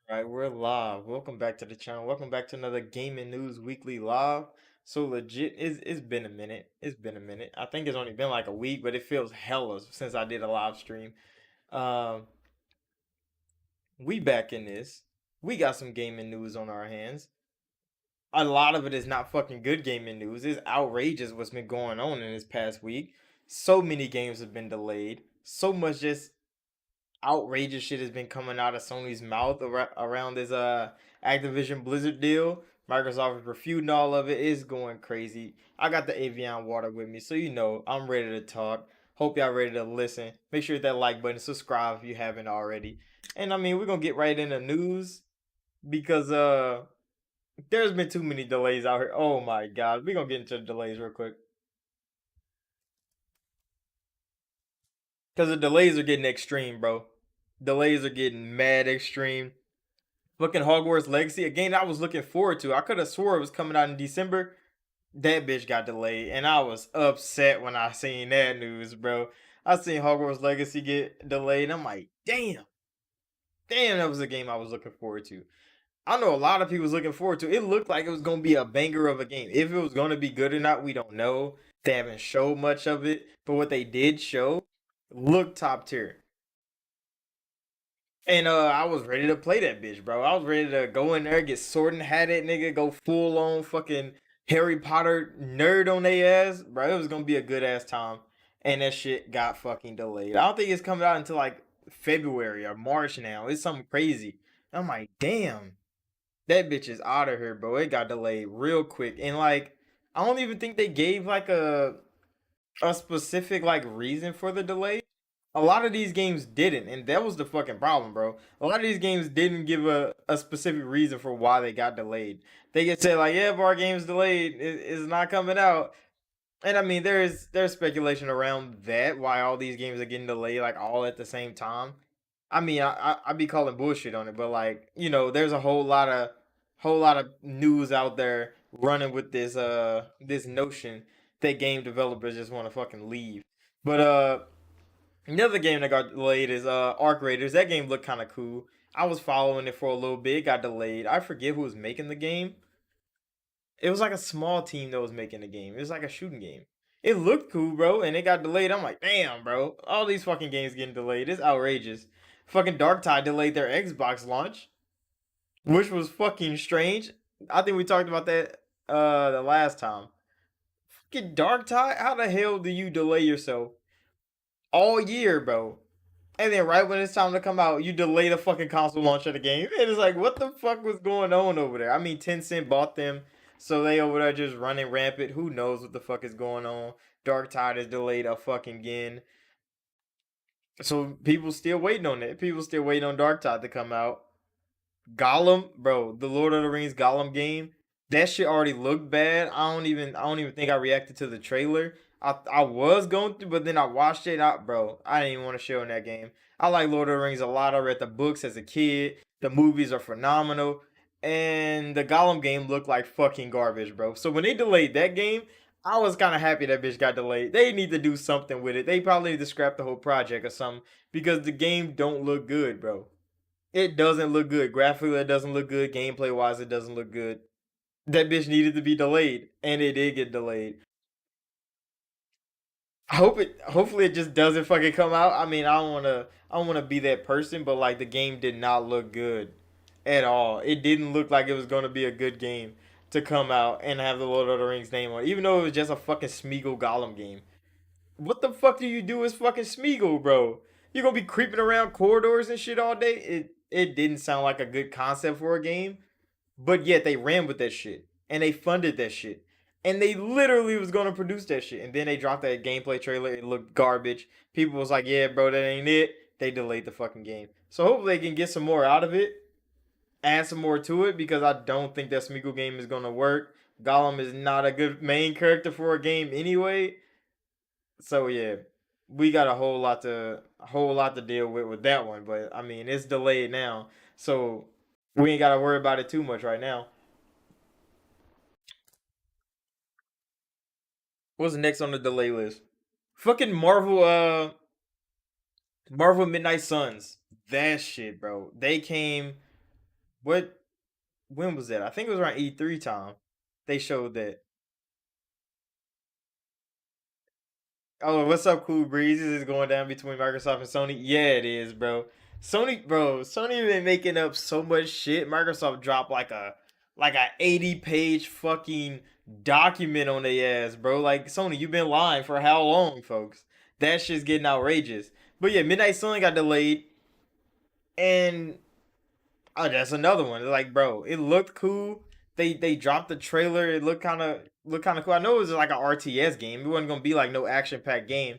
Right, we're live. Welcome back to the channel. Welcome back to another Gaming News Weekly Live. So legit, it's been a minute. It's been a minute. I think it's only been like a week, but it feels hella since I did a live stream. Um, we back in this. We got some gaming news on our hands. A lot of it is not fucking good gaming news. It's outrageous what's been going on in this past week. So many games have been delayed. So much just outrageous shit has been coming out of Sony's mouth around this Activision Blizzard deal. Microsoft is refuting all of it. It's going crazy. I got the Avion water with me, so I'm ready to talk. Hope y'all ready to listen. Make sure you hit that like button, subscribe if you haven't already. And I mean, we're gonna get right into news because there's been too many delays out here. Oh my god. We're gonna get into the delays real quick. Cause the delays are getting extreme, bro. Delays are getting mad extreme. Fucking Hogwarts Legacy, a game I was looking forward to. I could have swore it was coming out in December. That bitch got delayed, and I was upset when I seen that news, bro. I seen Hogwarts Legacy get delayed. I'm like, damn, that was a game I was looking forward to. I know a lot of people was looking forward to. It looked like it was gonna be a banger of a game. If it was gonna be good or not, we don't know. They haven't showed much of it, but what they did show looked top tier. And I was ready to play that bitch, bro. I was ready to go in there, get sword and hat it, nigga, go full on fucking Harry Potter nerd on their ass, bro. It was gonna be a good ass time, and that shit got fucking delayed. I don't think it's coming out until like February or March now. It's something crazy. I'm like, damn, that bitch is out of here, bro. It got delayed real quick, and like, I don't even think they gave like a specific like reason for the delay. A lot of these games didn't, and that was the fucking problem, bro. A lot of these games didn't give a specific reason for why they got delayed. They just said like, yeah, if our game's delayed, it's not coming out. And I mean, there's speculation around that why all these games are getting delayed like all at the same time. I mean, I be calling bullshit on it, but like there's a whole lot of news out there running with this notion that game developers just want to fucking leave. But another game that got delayed is Arc Raiders. That game looked kind of cool. I was following it for a little bit. It got delayed. I forget who was making the game. It was like a small team that was making the game. It was like a shooting game. It looked cool, bro, and it got delayed. I'm like, damn, bro. All these fucking games getting delayed. It's outrageous. Fucking Dark Tide delayed their Xbox launch, which was fucking strange. I think we talked about that the last time. Fucking Dark Tide? How the hell do you delay yourself all year, bro? And then right when it's time to come out, you delay the fucking console launch of the game. And it's like, what the fuck was going on over there? I mean, Tencent bought them, so they over there just running rampant. Who knows what the fuck is going on? Dark Tide is delayed a fucking again. So people still waiting on it. People still waiting on Dark Tide to come out. Gollum, bro, the Lord of the Rings Gollum game, that shit already looked bad. I don't even think I reacted to the trailer. I was going to, but then I watched it out, bro. I didn't even want to show in that game. I like Lord of the Rings a lot. I read the books as a kid. The movies are phenomenal. And the Gollum game looked like fucking garbage, bro. So when they delayed that game, I was kind of happy that bitch got delayed. They need to do something with it. They probably need to scrap the whole project or something because the game don't look good, bro. It doesn't look good. Graphically, it doesn't look good. Gameplay wise, it doesn't look good. That bitch needed to be delayed, and it did get delayed. Hopefully, it just doesn't fucking come out. I mean, I don't wanna be that person, but like the game did not look good at all. It didn't look like it was gonna be a good game to come out and have the Lord of the Rings name on it, even though it was just a fucking Smeagol Gollum game. What the fuck do you do as fucking Smeagol, bro? You gonna be creeping around corridors and shit all day? It didn't sound like a good concept for a game. But yet they ran with that shit and they funded that shit. And they literally was gonna produce that shit. And then they dropped that gameplay trailer. It looked garbage. People was like, yeah, bro, that ain't it. They delayed the fucking game. So hopefully they can get some more out of it. Add some more to it because I don't think that Smeagol game is gonna work. Gollum is not a good main character for a game anyway. So yeah. We got a whole lot to deal with that one. But I mean it's delayed now. So we ain't gotta worry about it too much right now. What's next on the delay list? Fucking Marvel Midnight Suns. That shit, bro. They came. what when was that? I think it was around E3 time. They showed that. Oh, what's up, Cool Breeze? Is this going down between Microsoft and Sony? Yeah, it is, bro. Sony been making up so much shit. Microsoft dropped like a 80-page fucking document on their ass, bro. Like Sony, you've been lying for how long, folks? That shit's getting outrageous. But yeah, Midnight Sun got delayed, and oh, that's another one. Like, bro, it looked cool. They dropped the trailer. It looked kind of cool. I know it was like an RTS game. It wasn't gonna be like no action packed game.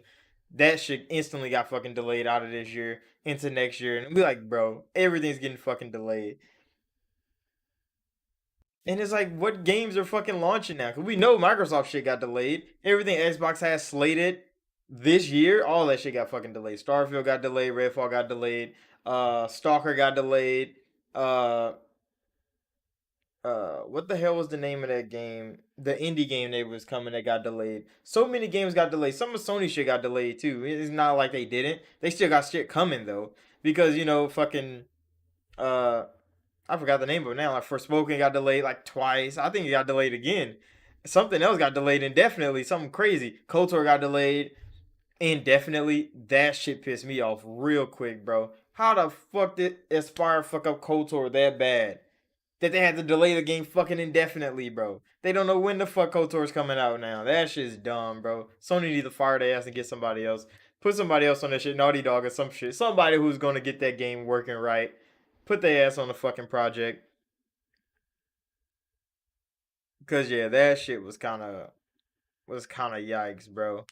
That shit instantly got fucking delayed out of this year into next year, and be like, bro, everything's getting fucking delayed. And it's like, what games are fucking launching now? Cause we know Microsoft shit got delayed. Everything Xbox has slated this year, all that shit got fucking delayed. Starfield got delayed. Redfall got delayed. Stalker got delayed. Uh, what the hell was the name of that game? The indie game that was coming that got delayed. So many games got delayed. Some of Sony shit got delayed too. It's not like they didn't. They still got shit coming though. Because fucking uh I forgot the name of it now. Like Forspoken got delayed like twice. I think it got delayed again. Something else got delayed indefinitely. Something crazy. KOTOR got delayed indefinitely. That shit pissed me off real quick, bro. How the fuck did Aspire fuck up KOTOR that bad? That they had to delay the game fucking indefinitely, bro. They don't know when the fuck KOTOR's coming out now. That shit's dumb, bro. Sony need to fire their ass and get somebody else. Put somebody else on that shit, Naughty Dog or some shit. Somebody who's gonna get that game working right. Put their ass on the fucking project. Cause yeah, that shit was kinda yikes, bro.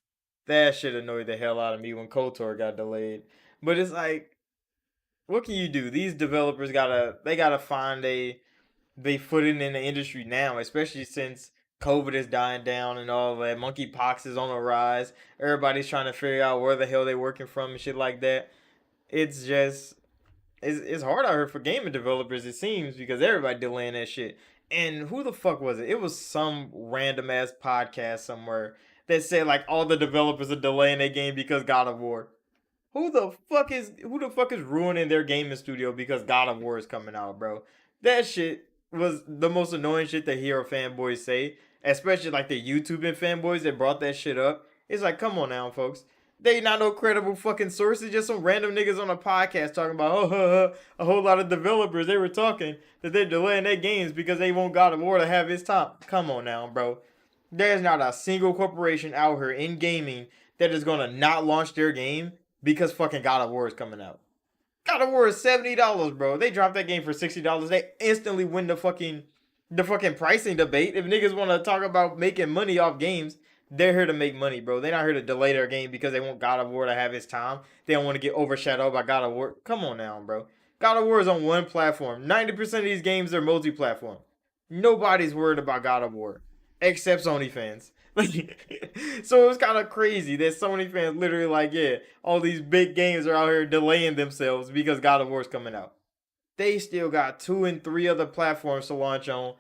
That shit annoyed the hell out of me when KOTOR got delayed. But it's like, what can you do? These developers gotta find they footing in the industry now, especially since COVID is dying down and all that. Monkeypox is on the rise. Everybody's trying to figure out where the hell they working from and shit like that. It's just it's hard out here for gaming developers, it seems, because everybody delaying that shit. And who the fuck was it? It was some random ass podcast somewhere that said like all the developers are delaying their game because God of War. Who the fuck is ruining their gaming studio because God of War is coming out, bro? That shit was the most annoying shit to hear fanboys say, especially like the YouTubing fanboys that brought that shit up. It's like, come on now, folks. They not no credible fucking sources, just some random niggas on a podcast talking about a whole lot of developers. They were talking that they're delaying their games because they want God of War to have his time. Come on now, bro. There's not a single corporation out here in gaming that is gonna not launch their game because fucking God of War is coming out. God of War is $70, bro. They dropped that game for $60. They instantly win the fucking pricing debate. If niggas want to talk about making money off games, they're here to make money, bro. They're not here to delay their game because they want God of War to have his time. They don't want to get overshadowed by God of War. Come on now, bro. God of War is on one platform. 90% of these games are multi-platform. Nobody's worried about God of War except Sony fans. So it was kind of crazy that Sony fans literally like, yeah, all these big games are out here delaying themselves because God of War's coming out. They still got two and three other platforms to launch on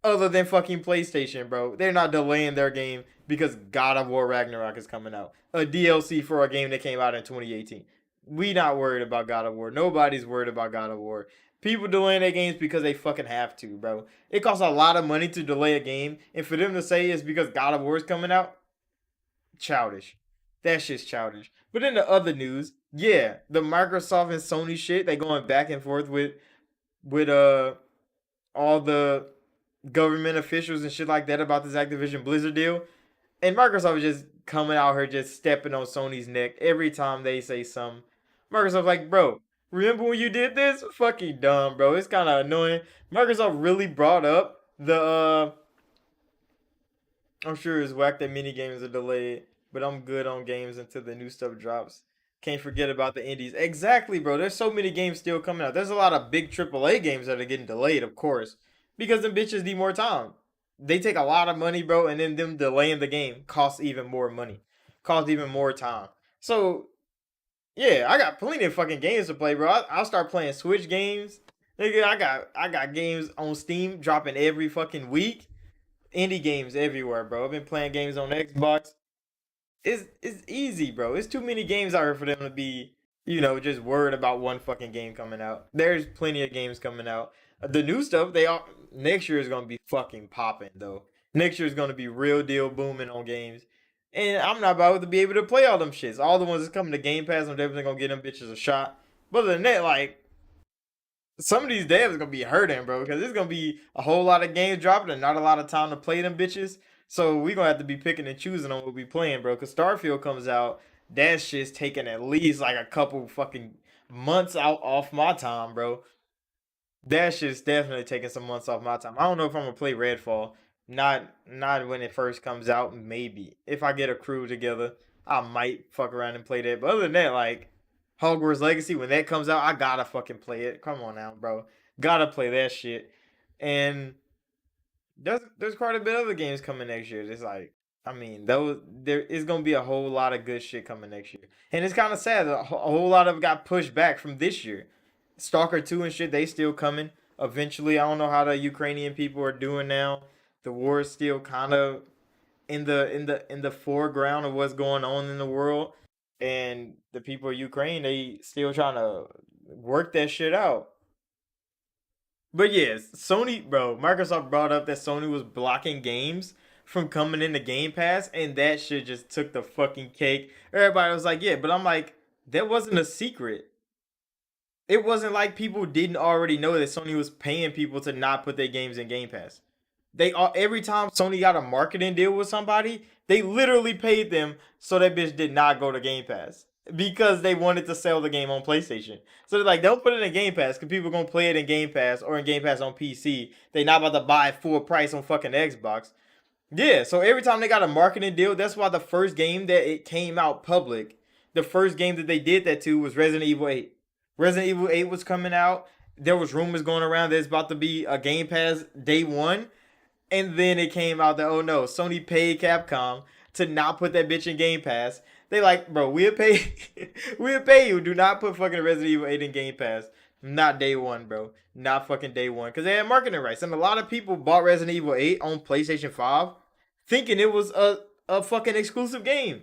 other than fucking PlayStation, bro. They're not delaying their game because God of War Ragnarok is coming out. A DLC for a game that came out in 2018. We not worried about God of War. Nobody's worried about God of War. People delaying their games because they fucking have to, bro. It costs a lot of money to delay a game, and for them to say it's because God of War is coming out, childish. That shit's childish. But in the other news, yeah, the Microsoft and Sony shit, they going back and forth with all the government officials and shit like that about this Activision Blizzard deal. And Microsoft is just coming out here just stepping on Sony's neck every time they say something. Microsoft like, bro, remember when you did this? Fucking dumb, bro. It's kind of annoying. Microsoft really brought up the I'm sure it's whack that mini games are delayed, but I'm good on games until the new stuff drops. Can't forget about the indies. Exactly, bro. There's so many games still coming out. There's a lot of big AAA games that are getting delayed, of course, because them bitches need more time. They take a lot of money, bro, and then them delaying the game costs even more money, costs even more time. So yeah, I got plenty of fucking games to play, bro. I'll start playing Switch games. Nigga, I got games on Steam dropping every fucking week. Indie games everywhere, bro. I've been playing games on Xbox. It's easy, bro. It's too many games out here for them to be just worried about one fucking game coming out. There's plenty of games coming out. The new stuff, they all next year is gonna be fucking popping though. Next year is gonna be real deal booming on games. And I'm not about to be able to play all them shits. All the ones that's coming to Game Pass, I'm definitely gonna get them bitches a shot. But other than that, like some of these devs are gonna be hurting, bro, because there's gonna be a whole lot of games dropping and not a lot of time to play them bitches. So we gonna have to be picking and choosing on what we playing, bro. Cause Starfield comes out, that shit's taking at least like a couple fucking months out off my time, bro. That shit's definitely taking some months off my time. I don't know if I'm gonna play Redfall. Not when it first comes out. Maybe if I get a crew together, I might fuck around and play that. But other than that, like Hogwarts Legacy, when that comes out, I gotta fucking play it. Come on now, bro. Gotta play that shit. And there's quite a bit of other games coming next year. It's like, I mean, those there is gonna be a whole lot of good shit coming next year, and it's kind of sad that a whole lot of it got pushed back from this year. Stalker 2 and shit, they still coming eventually. I don't know how the Ukrainian people are doing now. The war is still kind of in the foreground of what's going on in the world, and the people of Ukraine, they still trying to work that shit out. But yes, Sony, bro, Microsoft brought up that Sony was blocking games from coming into Game Pass, and that shit just took the fucking cake. Everybody was like, yeah, but I'm like, that wasn't a secret. It wasn't like people didn't already know that Sony was paying people to not put their games in Game Pass. They all every time Sony got a marketing deal with somebody, they literally paid them so that bitch did not go to Game Pass because they wanted to sell the game on PlayStation. So they're like, don't put it in Game Pass because people are gonna play it in Game Pass or in Game Pass on PC. They not about to buy it full price on fucking Xbox. Yeah, so every time they got a marketing deal, that's why the first game that it came out public, the first game that they did that to was Resident Evil 8. Resident Evil 8 was coming out. There was rumors going around that it's about to be a Game Pass day one. And then it came out that, oh no, Sony paid Capcom to not put that bitch in Game Pass. They like, bro, we'll pay we'll pay you. Do not put fucking Resident Evil 8 in Game Pass. Not day one, bro. Not fucking day one. Because they had marketing rights. And a lot of people bought Resident Evil 8 on PlayStation 5 thinking it was a fucking exclusive game.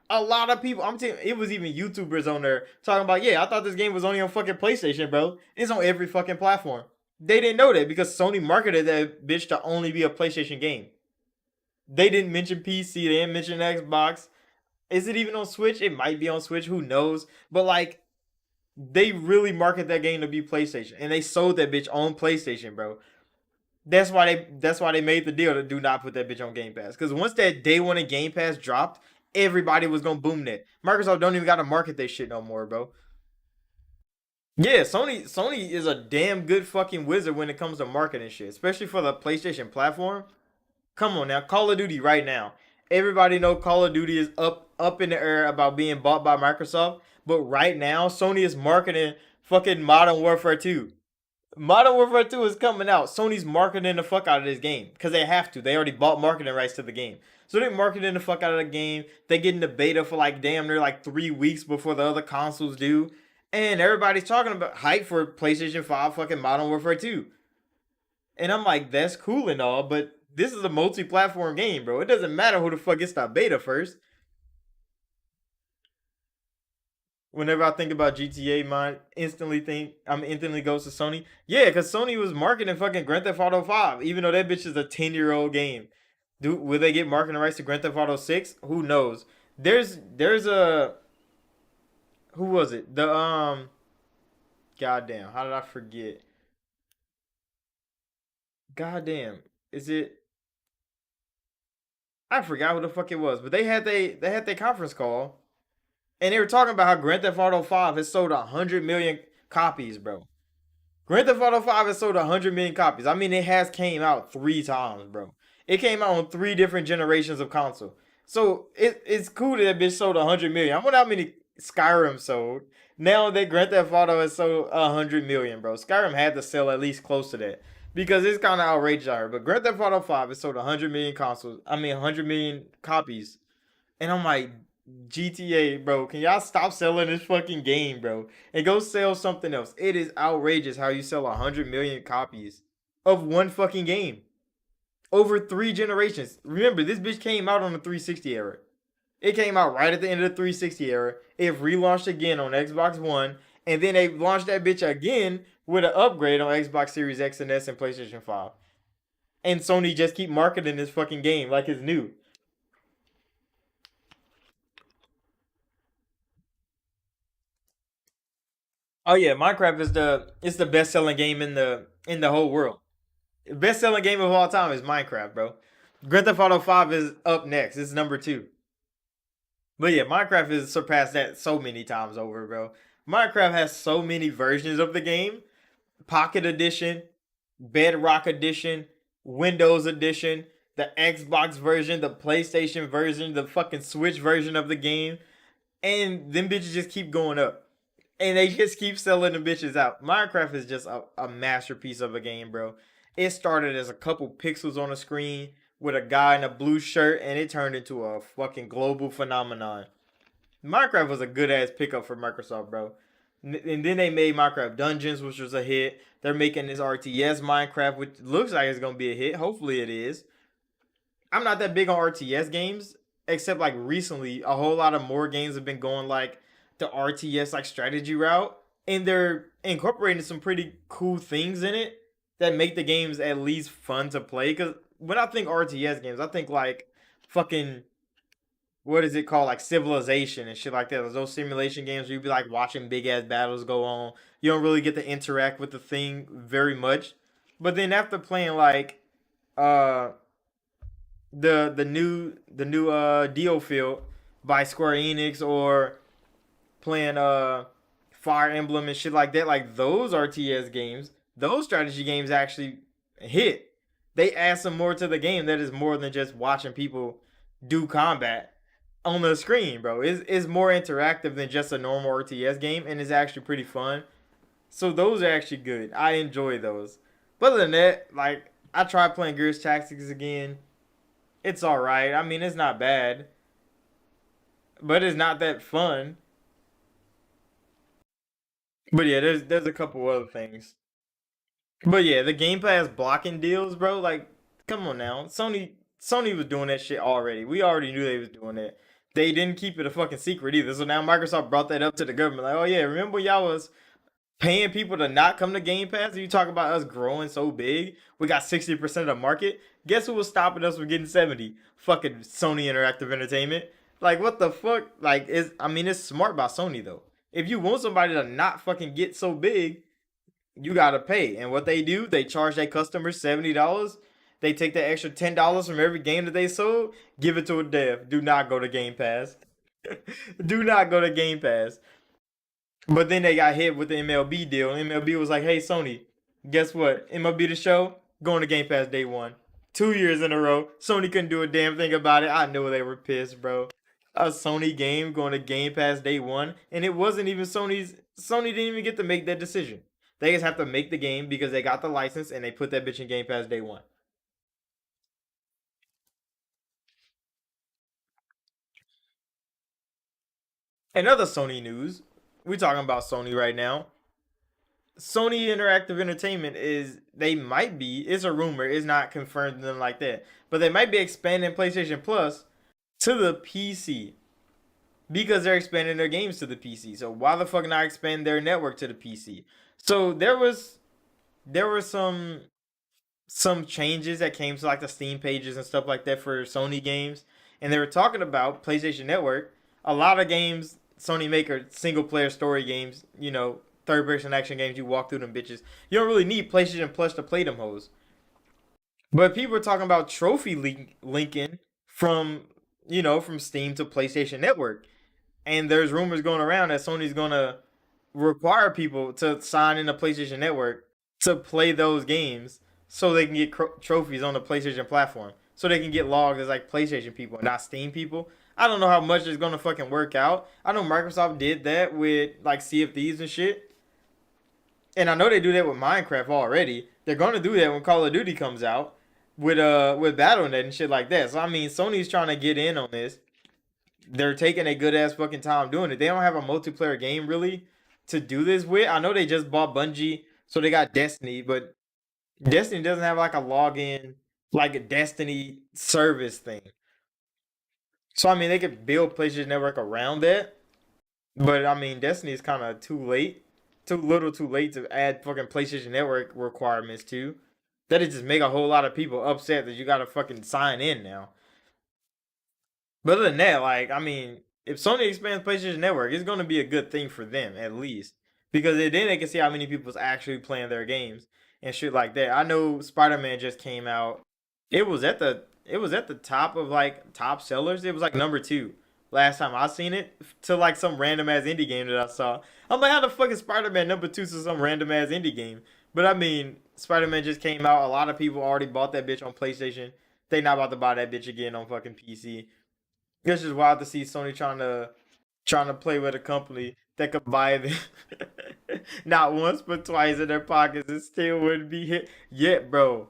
A lot of people, I'm telling you, it was even YouTubers on there talking about, yeah, I thought this game was only on fucking PlayStation, bro. It's on every fucking platform. They didn't know that because Sony marketed that bitch to only be a PlayStation game. They didn't mention PC, they didn't mention Xbox. Is it even on Switch? It might be on Switch, who knows? But like, they really market that game to be PlayStation. And they sold that bitch on PlayStation, bro. That's why they made the deal to do not put that bitch on Game Pass. Because once that day one in Game Pass dropped, everybody was gonna boom that. Microsoft don't even gotta market their shit no more, bro. Yeah, Sony is a damn good fucking wizard when it comes to marketing shit, especially for the PlayStation platform. Come on now, Call of Duty right now. Everybody know Call of Duty is up in the air about being bought by Microsoft, but right now Sony is marketing fucking Modern Warfare 2. Modern Warfare 2 is coming out. Sony's marketing the fuck out of this game because they have to. They already bought marketing rights to the game. So they're marketing the fuck out of the game. They get in the beta for like damn near like 3 weeks before the other consoles do. And everybody's talking about hype for PlayStation 5 fucking Modern Warfare 2. And I'm like, that's cool and all, but this is a multi-platform game, bro. It doesn't matter who the fuck gets that beta first. Whenever I think about GTA, mine instantly goes to Sony. Yeah, because Sony was marketing fucking Grand Theft Auto 5, even though that bitch is a 10-year-old game. Will they get marketing rights to Grand Theft Auto 6? Who knows? There's a who was it? Goddamn, how did I forget? Goddamn, is it? I forgot who the fuck it was, but they had their conference call, and they were talking about how Grand Theft Auto 5 has sold 100 million copies, bro. Grand Theft Auto 5 has sold 100 million copies. I mean, it has came out 3 times, bro. It came out on 3 different generations of console. So it's cool that that bitch sold 100 million. I wonder how many Skyrim sold. Now that Grand Theft Auto has sold 100 million, bro. Skyrim had to sell at least close to that because it's kind of outrageous out here. But Grand Theft Auto 5 has sold 100 million consoles. I mean, 100 million copies. And I'm like, GTA, bro, can y'all stop selling this fucking game, bro? And go sell something else. It is outrageous how you sell 100 million copies of one fucking game over 3 generations. Remember, this bitch came out on the 360 era. It came out right at the end of the 360 era. It relaunched again on Xbox One, and then they launched that bitch again with an upgrade on Xbox Series X and S and PlayStation 5. And Sony just keep marketing this fucking game like it's new. Oh yeah, Minecraft is the best selling game in the whole world. Best selling game of all time is Minecraft, bro. Grand Theft Auto 5 is up next. It's number two. But yeah, Minecraft has surpassed that so many times over, bro. Minecraft has so many versions of the game. Pocket Edition, Bedrock Edition, Windows Edition, the Xbox version, the PlayStation version, the fucking Switch version of the game. And them bitches just keep going up. And they just keep selling the bitches out. Minecraft is just a masterpiece of a game, bro. It started as a couple pixels on a screen with a guy in a blue shirt, and it turned into a fucking global phenomenon. Minecraft was a good ass pickup for Microsoft, bro. And then they made Minecraft Dungeons, which was a hit. They're making this RTS Minecraft, which looks like it's gonna be a hit. Hopefully it is. I'm not that big on RTS games, except like recently, a whole lot of more games have been going like the RTS like strategy route, and they're incorporating some pretty cool things in it that make the games at least fun to play. Because when I think RTS games, I think like fucking what is it called, like Civilization and shit like that. Those simulation games where you be like watching big ass battles go on. You don't really get to interact with the thing very much. But then after playing like uh the new Dio Field by Square Enix, or playing Fire Emblem and shit like that, like those RTS games, those strategy games actually hit. They add some more to the game that is more than just watching people do combat on the screen, bro. It's more interactive than just a normal RTS game, and it's actually pretty fun. So those are actually good. I enjoy those. But other than that, like I tried playing Gears Tactics again. It's all right. I mean, it's not bad, but it's not that fun. But yeah, there's a couple other things. But yeah, the Game Pass blocking deals, bro. Like, come on now, Sony was doing that shit already. We already knew they was doing it. They didn't keep it a fucking secret either. So now Microsoft brought that up to the government. Like, oh yeah, remember y'all was paying people to not come to Game Pass? You talk about us growing so big. We got 60% of the market. Guess who was stopping us from getting 70? Fucking Sony Interactive Entertainment. Like, what the fuck? Like, I mean, it's smart by Sony though. If you want somebody to not fucking get so big, you gotta pay. And what they do, they charge their customers $70. They take the extra $10 from every game that they sold, give it to a dev. Do not go to Game Pass. Do not go to Game Pass. But then they got hit with the MLB deal. MLB was like, "Hey Sony, guess what? MLB the show going to Game Pass day one, 2 years in a row. Sony couldn't do a damn thing about it. I know they were pissed, bro. A Sony game going to Game Pass day one, and it wasn't even Sony's. Sony didn't even get to make that decision. They just have to make the game because they got the license and they put that bitch in Game Pass day one. And other Sony news, we talking about Sony right now. Sony Interactive Entertainment is they might be. It's a rumor. It's not confirmed them like that, but they might be expanding PlayStation Plus to the PC because they're expanding their games to the PC. So why the fuck not expand their network to the PC? So there were some changes that came to like the Steam pages and stuff like that for Sony games, and they were talking about PlayStation Network. A lot of games Sony make are single player story games. Third person action games. You walk through them bitches. You don't really need PlayStation Plus to play them hoes. But people are talking about trophy linking from from Steam to PlayStation Network, and there's rumors going around that Sony's gonna require people to sign in a PlayStation Network to play those games so they can get trophies on the PlayStation platform. So they can get logged as like PlayStation people, not Steam people. I don't know how much it's gonna fucking work out. I know Microsoft did that with like Sea of Thieves and shit. And I know they do that with Minecraft already. They're gonna do that when Call of Duty comes out with BattleNet and shit like that. So I mean Sony's trying to get in on this. They're taking a good ass fucking time doing it. They don't have a multiplayer game really to do this with. I know they just bought Bungie, so they got Destiny, but Destiny doesn't have like a login, like a Destiny service thing. So I mean, they could build PlayStation Network around that, but I mean, Destiny is kind of too late, too little, too late to add fucking PlayStation Network requirements to. That'd just make a whole lot of people upset that you gotta fucking sign in now. But other than that, like, I mean, if Sony expands PlayStation Network, it's gonna be a good thing for them at least, because then they can see how many people's actually playing their games and shit like that. I know Spider Man just came out. It was at the top of like top sellers. It was like number two last time I seen it to like some random ass indie game that I saw. I'm like, how the fuck is Spider Man number two to some random ass indie game? But I mean, Spider Man just came out. A lot of people already bought that bitch on PlayStation. They not about to buy that bitch again on fucking PC. It's just wild to see Sony trying to play with a company that could buy them not once but twice in their pockets and still wouldn't be hit yet, bro.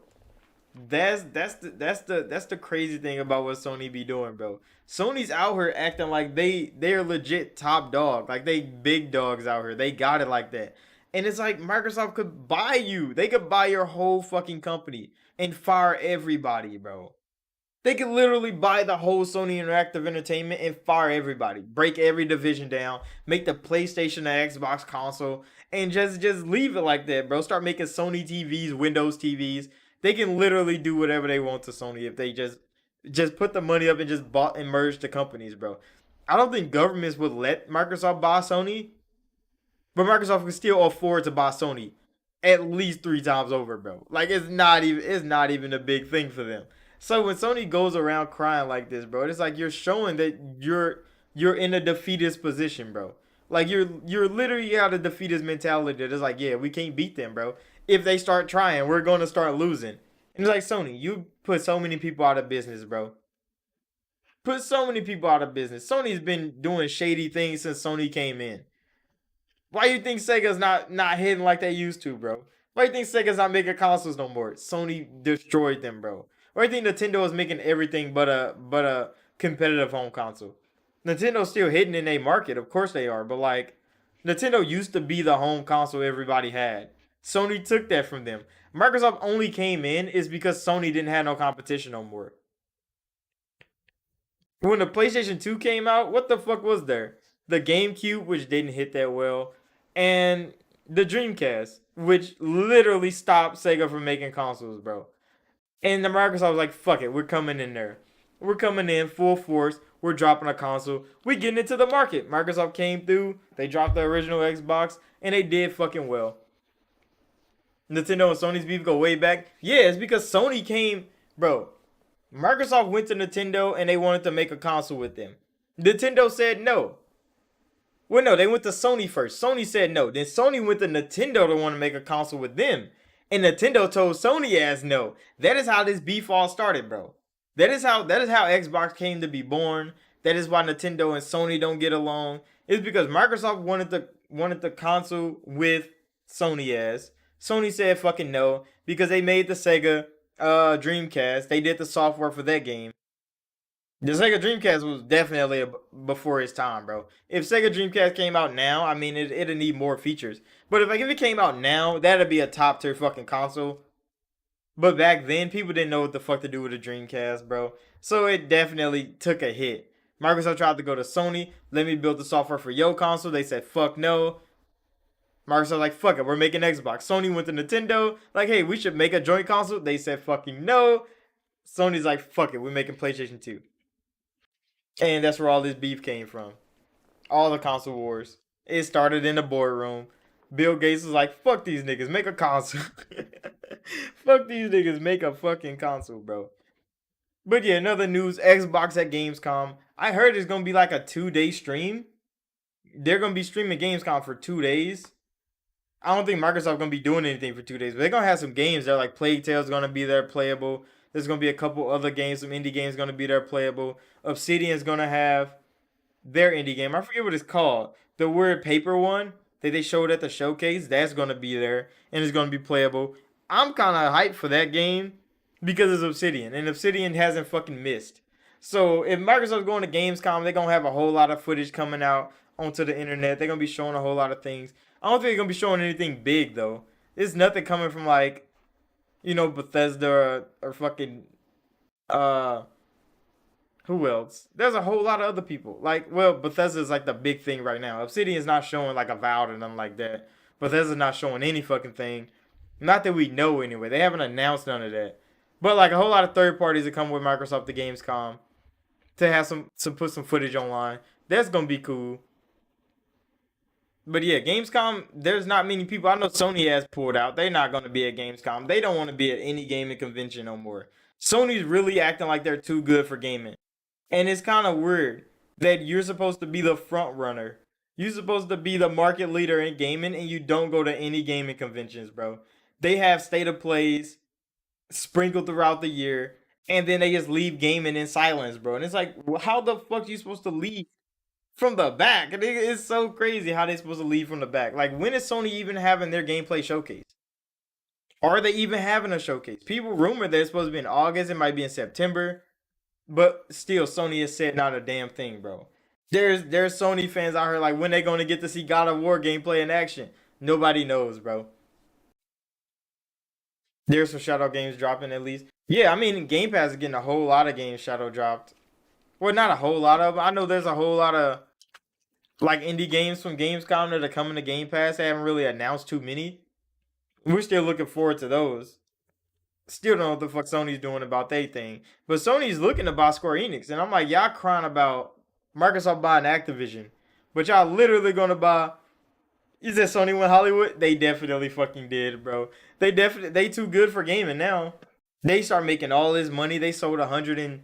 That's the crazy thing about what Sony be doing, bro. Sony's out here acting like they're legit top dog, like they big dogs out here. They got it like that, and it's like Microsoft could buy you. They could buy your whole fucking company and fire everybody, bro. They could literally buy the whole Sony Interactive Entertainment and fire everybody, break every division down, make the PlayStation the Xbox console, and just leave it like that, bro. Start making Sony TVs, Windows TVs. They can literally do whatever they want to Sony if they just put the money up and just bought and merged the companies, bro. I don't think governments would let Microsoft buy Sony, but Microsoft can still afford to buy Sony at least three times over, bro. Like it's not even a big thing for them. So when Sony goes around crying like this, bro, it's like you're showing that you're in a defeatist position, bro. Like you're literally got a defeatist mentality that is like, yeah, we can't beat them, bro. If they start trying, we're gonna start losing. And it's like Sony, you put so many people out of business, bro. Put so many people out of business. Sony's been doing shady things since Sony came in. Why you think Sega's not hitting like they used to, bro? Why you think Sega's not making consoles no more? Sony destroyed them, bro. Why you think Nintendo is making everything but a competitive home console? Nintendo's still hitting in a market, of course they are, but like Nintendo used to be the home console everybody had. Sony took that from them. Microsoft only came in is because Sony didn't have no competition no more. When the PlayStation 2 came out, what the fuck was there? The GameCube, which didn't hit that well, and the Dreamcast, which literally stopped Sega from making consoles, bro. And the Microsoft was like, fuck it, we're coming in there. We're coming in full force. We're dropping a console. We getting into the market. Microsoft came through. They dropped the original Xbox, and they did fucking well. Nintendo and Sony's beef go way back. Yeah, it's because Sony came, bro. Microsoft went to Nintendo and they wanted to make a console with them. Nintendo said no. Well, no, they went to Sony first. Sony said no. Then Sony went to Nintendo to want to make a console with them. And Nintendo told Sony as no. That is how this beef all started, bro. That is how Xbox came to be born. That is why Nintendo and Sony don't get along. It's because Microsoft wanted the console with Sony as. Sony said fucking no because they made the Sega Dreamcast. They did the software for that game. The Sega Dreamcast was definitely before its time, bro. If Sega Dreamcast came out now, I mean, it'd need more features. But if it came out now, that'd be a top tier fucking console. But back then, people didn't know what the fuck to do with a Dreamcast, bro. So it definitely took a hit. Microsoft tried to go to Sony, let me build the software for your console. They said fuck no. Microsoft like fuck it, we're making Xbox. Sony went to Nintendo, like hey, we should make a joint console. They said fucking no. Sony's like fuck it, we're making PlayStation 2. And that's where all this beef came from. All the console wars. It started in the boardroom. Bill Gates was like, fuck these niggas, make a console. Fuck these niggas, make a fucking console, bro. But yeah, another news, Xbox at Gamescom. I heard it's gonna be like a 2-day stream. They're gonna be streaming Gamescom for 2 days. I don't think Microsoft gonna be doing anything for 2 days, but they're gonna have some games there. Like Plague Tale's gonna be there playable. There's gonna be a couple other games, some indie games gonna be there playable. Obsidian's gonna have their indie game. I forget what it's called. The weird paper one that they showed at the showcase. That's gonna be there and it's gonna be playable. I'm kind of hyped for that game because it's Obsidian and Obsidian hasn't fucking missed. So if Microsoft's going to Gamescom, they're gonna have a whole lot of footage coming out onto the internet. They're gonna be showing a whole lot of things. I don't think they're gonna be showing anything big though. There's nothing coming from like, Bethesda or fucking uh Who else? There's a whole lot of other people. Like, well, Bethesda's like the big thing right now. Obsidian's not showing like Avowed or nothing like that. Bethesda's not showing any fucking thing. Not that we know anyway. They haven't announced none of that. But like a whole lot of third parties that come with Microsoft the Gamescom to have some put some footage online. That's gonna be cool. But yeah, Gamescom, there's not many people. I know Sony has pulled out. They're not gonna be at Gamescom. They don't want to be at any gaming convention no more. Sony's really acting like they're too good for gaming. And it's kind of weird that you're supposed to be the front runner. You're supposed to be the market leader in gaming and you don't go to any gaming conventions, bro. They have state of plays sprinkled throughout the year and then they just leave gaming in silence, bro. And it's like, how the fuck are you supposed to leave from the back? It's so crazy how they supposed to leave from the back. Like, when is Sony even having their gameplay showcase? Are they even having a showcase? People rumor that it's supposed to be in August. It might be in September. But still, Sony has said not a damn thing, bro. There's Sony fans out here like, when they gonna get to see God of War gameplay in action? Nobody knows, bro. There's some shadow games dropping at least. Yeah, I mean Game Pass is getting a whole lot of games shadow dropped. Well, not a whole lot of them. I know there's a whole lot of like indie games from Gamescom that are coming to Game Pass. They haven't really announced too many. We're still looking forward to those. Still don't know what the fuck Sony's doing about their thing. But Sony's looking to buy Square Enix. And I'm like, y'all crying about Microsoft buying Activision. But y'all literally gonna buy. You said Sony went Hollywood? They definitely fucking did, bro. They too good for gaming now. They start making all this money. They sold 100 and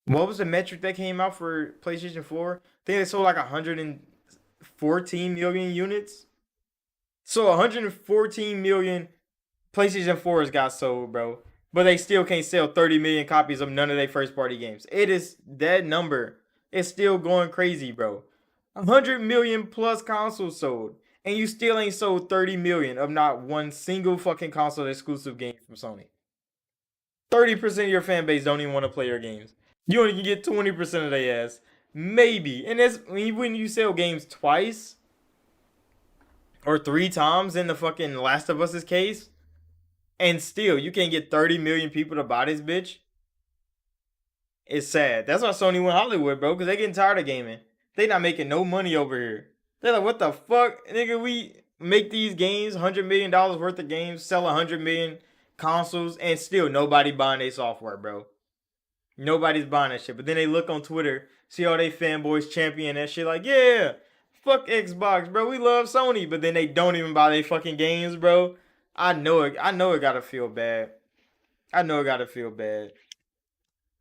what was the metric that came out for PlayStation 4? I think they sold like 114 million units. So 114 million PlayStation 4s got sold, bro. But they still can't sell 30 million copies of none of their first party games. It is that number. It's still going crazy, bro. 100 million plus consoles sold. And you still ain't sold 30 million of not one single fucking console exclusive game from Sony. 30% of your fan base don't even want to play your games. You only can get 20% of their ass. Maybe. And that's when you sell games twice or three times in the fucking Last of Us's case. And still, you can't get 30 million people to buy this bitch. It's sad. That's why Sony went Hollywood, bro, because they getting tired of gaming. They not making no money over here. They're like, what the fuck? Nigga, we make these games, $100 million worth of games, sell 100 million consoles, and still nobody buying their software, bro. Nobody's buying that shit. But then they look on Twitter, see all they fanboys champion that shit, like, yeah, fuck Xbox, bro. We love Sony. But then they don't even buy their fucking games, bro. I know it gotta feel bad. I know it gotta feel bad.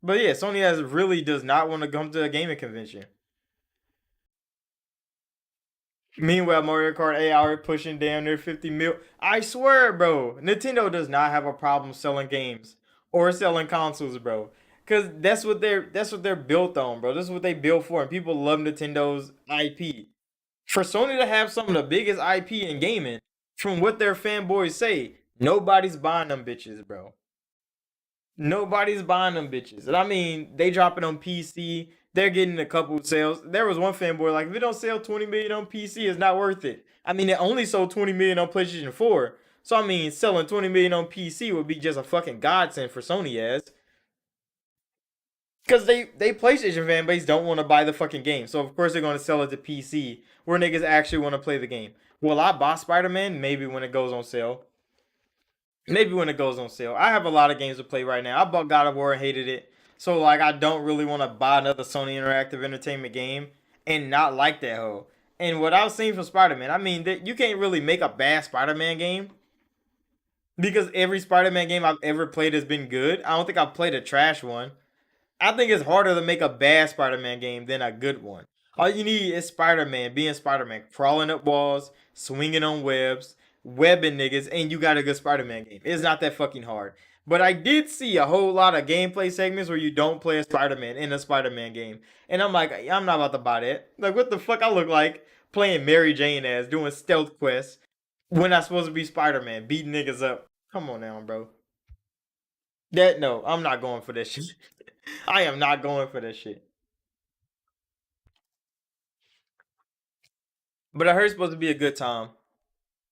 But yeah, Sony really does not want to come to a gaming convention. Meanwhile, Mario Kart 8 hour pushing down near 50 mil. I swear, bro, Nintendo does not have a problem selling games or selling consoles, bro. Cause that's what they're built on, bro. This is what they built for, and people love Nintendo's IP. For Sony to have some of the biggest IP in gaming, from what their fanboys say, nobody's buying them bitches, bro. Nobody's buying them bitches. And I mean, they drop it on PC. They're getting a couple sales. There was one fanboy like, if it don't sell 20 million on PC, it's not worth it. I mean, it only sold 20 million on PlayStation 4. So I mean, selling 20 million on PC would be just a fucking godsend for Sony as. Because they PlayStation fan base don't want to buy the fucking game. So of course they're going to sell it to PC where niggas actually want to play the game. Will I buy Spider-Man? Maybe when it goes on sale. Maybe when it goes on sale. I have a lot of games to play right now. I bought God of War and hated it. So like I don't really want to buy another Sony Interactive Entertainment game and not like that hoe. And what I've seen from Spider-Man, I mean that you can't really make a bad Spider-Man game because every Spider-Man game I've ever played has been good. I don't think I've played a trash one. I think it's harder to make a bad Spider-Man game than a good one. All you need is Spider-Man being Spider-Man, crawling up walls, swinging on webs, webbing niggas, and you got a good Spider-Man game. It's not that fucking hard. But I did see a whole lot of gameplay segments where you don't play as Spider-Man in a Spider-Man game. And I'm like, I'm not about to buy that. Like, what the fuck I look like playing Mary Jane as, doing stealth quests when I'm supposed to be Spider-Man, beating niggas up. Come on now, bro. No, I'm not going for this shit. I am not going for this shit. But I heard it's supposed to be a good time.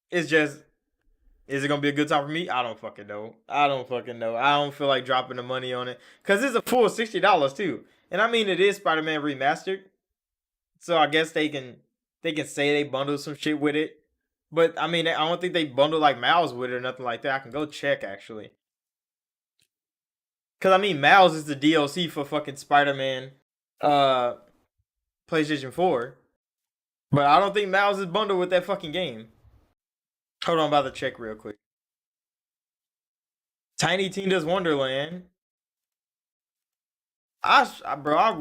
It's just, is it gonna be a good time for me? I don't fucking know. I don't fucking know. I don't feel like dropping the money on it because it's a full $60 too. And I mean, it is Spider-Man remastered, so I guess they can say they bundle some shit with it. But I mean, I don't think they bundle like Miles with it or nothing like that. I can go check actually, because I mean, Miles is the DLC for fucking Spider-Man, uh, PlayStation 4. But I don't think Miles is bundled with that fucking game. Hold on, I'm about to check real quick. Tiny Tina's Wonderland. Bro, I'm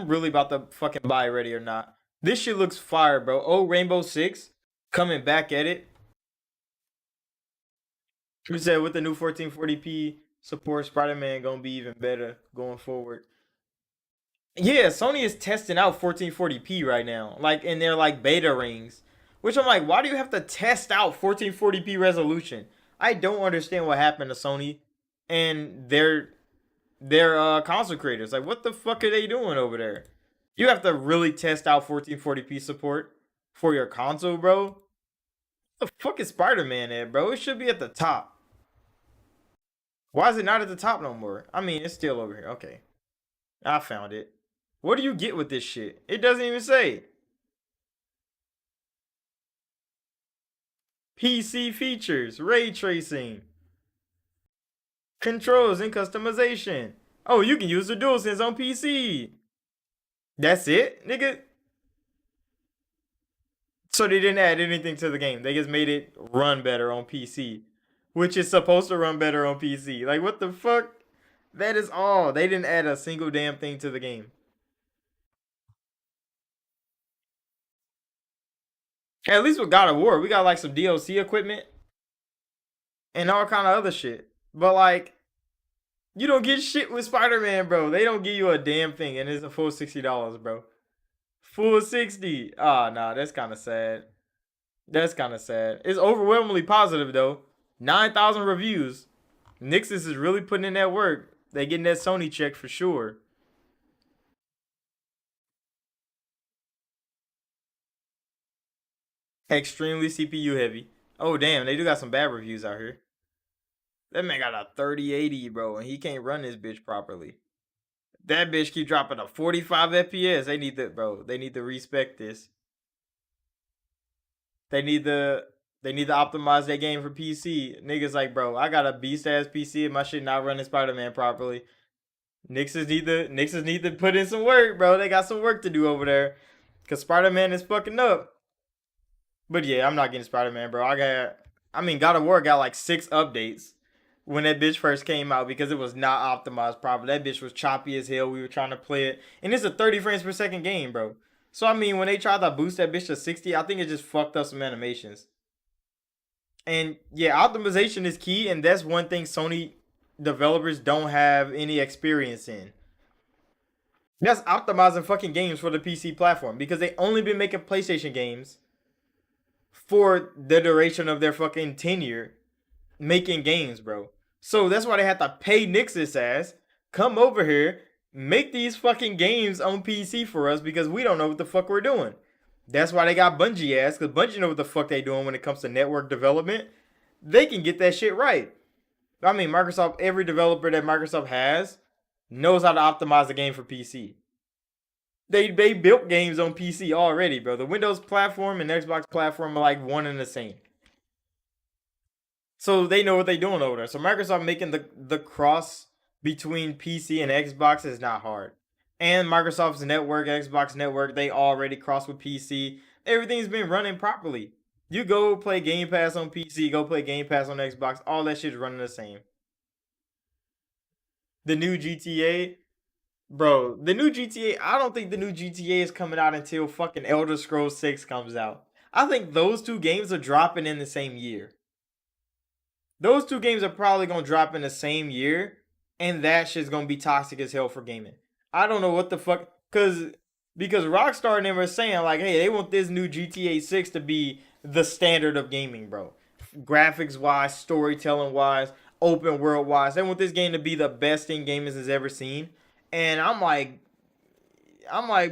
really about to fucking buy it, ready or not. This shit looks fire, bro. Oh, Rainbow Six coming back at it. We said with the new 1440p support, Spider-Man gonna be even better going forward. Yeah, Sony is testing out 1440p right now, like in their like beta rings. Which I'm like, why do you have to test out 1440p resolution? I don't understand what happened to Sony and their console creators. Like, what the fuck are they doing over there? You have to really test out 1440p support for your console, bro. The fuck is Spider-Man at, bro? It should be at the top. Why is it not at the top no more? I mean, it's still over here. Okay. I found it. What do you get with this shit? It doesn't even say. PC features, ray tracing, controls, and customization. Oh, you can use the DualSense on PC. That's it, nigga. So they didn't add anything to the game. They just made it run better on PC, which is supposed to run better on PC. Like, what the fuck? That is all. They didn't add a single damn thing to the game. At least with God of War, we got like some DLC equipment and all kind of other shit. But like, you don't get shit with Spider-Man, bro. They don't give you a damn thing, and it's a full $60, bro. Full 60. Ah, oh, nah, that's kind of sad. That's kind of sad. It's overwhelmingly positive though. 9,000 reviews. Nixus is really putting in that work. They getting that Sony check for sure. Extremely CPU heavy. Oh damn, they do got some bad reviews out here. That man got a 3080, bro, and he can't run this bitch properly. That bitch keep dropping to 45 FPS. They need to, bro. They need to respect this. They need to optimize that game for PC. Niggas like, bro, I got a beast ass PC and my shit not running Spider-Man properly. Nixes need to put in some work, bro. They got some work to do over there. Cause Spider-Man is fucking up. But yeah, I'm not getting Spider-Man, bro. I mean, God of War got like 6 updates when that bitch first came out because it was not optimized properly. That bitch was choppy as hell. We were trying to play it. And it's a 30 frames per second game, bro. So I mean, when they tried to boost that bitch to 60, I think it just fucked up some animations. And yeah, optimization is key, and that's one thing Sony developers don't have any experience in. That's optimizing fucking games for the PC platform because they only been making PlayStation games for the duration of their fucking tenure making games, bro. So that's why they had to pay Nix's ass, come over here, make these fucking games on PC for us because we don't know what the fuck we're doing. That's why they got Bungie ass, because Bungie know what the fuck they doing when it comes to network development. They can get that shit right. I mean, Microsoft, every developer that Microsoft has knows how to optimize the game for PC. They built games on PC already, bro. The Windows platform and Xbox platform are like one and the same. So they know what they're doing over there. So Microsoft making the cross between PC and Xbox is not hard. And Microsoft's network, Xbox network, they already cross with PC. Everything's been running properly. You go play Game Pass on PC, go play Game Pass on Xbox, all that shit's running the same. The new GTA, bro, the new GTA, I don't think the new GTA is coming out until fucking Elder Scrolls 6 comes out. I think those two games are dropping in the same year. Those two games are probably gonna drop in the same year, and that shit's gonna be toxic as hell for gaming. I don't know what the fuck, because Rockstar and them are saying like, hey, they want this new GTA 6 to be the standard of gaming, bro. Graphics wise, storytelling wise, open world wise, they want this game to be the best thing gamers has ever seen. And I'm like,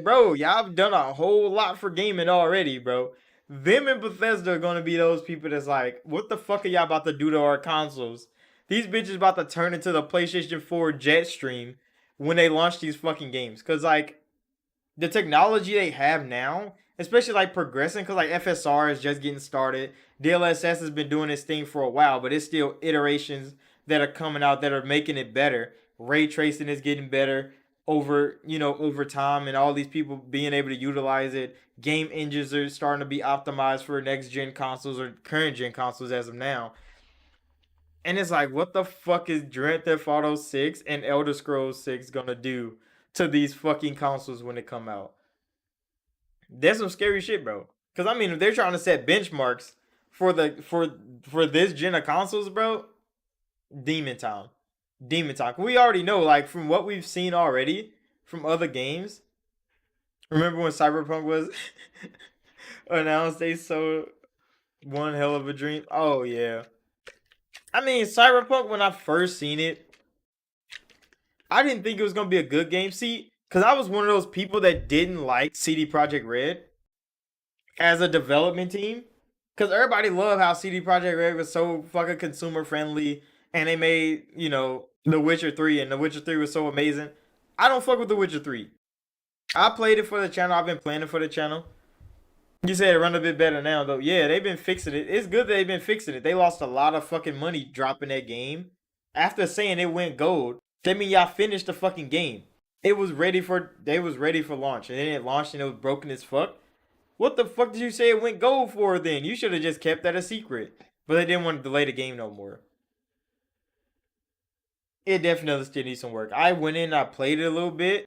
bro, y'all have done a whole lot for gaming already, bro. Them and Bethesda are gonna be those people that's like, what the fuck are y'all about to do to our consoles? These bitches about to turn into the PlayStation 4 Jetstream, when they launch these fucking games. Cause like the technology they have now, especially like progressing, because like FSR is just getting started. DLSS has been doing this thing for a while, but it's still iterations that are coming out that are making it better. Ray tracing is getting better over time, and all these people being able to utilize it. Game engines are starting to be optimized for next gen consoles or current gen consoles as of now. And it's like, what the fuck is Grand Theft Auto 6 and Elder Scrolls 6 gonna do to these fucking consoles when they come out? That's some scary shit, bro. Cause I mean, if they're trying to set benchmarks for for this gen of consoles, bro, demon time, demon time. We already know, like from what we've seen already from other games. Remember when Cyberpunk was announced? They sold one hell of a dream. Oh yeah. I mean, Cyberpunk when I first seen it, I didn't think it was gonna be a good game. See, because I was one of those people that didn't like CD Projekt Red as a development team. Because everybody loved how CD Projekt Red was so fucking consumer friendly, and they made The Witcher 3, and The Witcher 3 was so amazing. I don't fuck with The Witcher 3. I played it for the channel. I've been playing it for the channel. You said it run a bit better now, though. Yeah, they've been fixing it. It's good that they've been fixing it. They lost a lot of fucking money dropping that game. After saying it went gold, that mean y'all finished the fucking game. They was ready for launch, and then it launched and it was broken as fuck. What the fuck did you say it went gold for then? You should have just kept that a secret. But they didn't want to delay the game no more. It definitely still needs some work. I went in, I played it a little bit.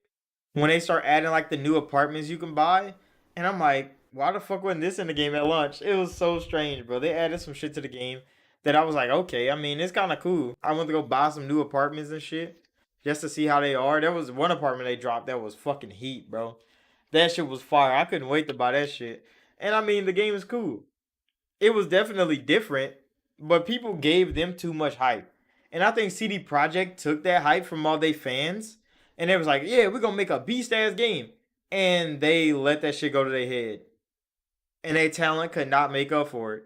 When they start adding like the new apartments you can buy, and I'm like, why the fuck wasn't this in the game at launch? It was so strange, bro. They added some shit to the game that I was like, okay, I mean, it's kind of cool. I went to go buy some new apartments and shit just to see how they are. There was one apartment they dropped that was fucking heat, bro. That shit was fire. I couldn't wait to buy that shit. And I mean, the game is cool. It was definitely different, but people gave them too much hype. And I think CD Projekt took that hype from all their fans, and they was like, "Yeah, we're gonna make a beast ass game," and they let that shit go to their head, and their talent could not make up for it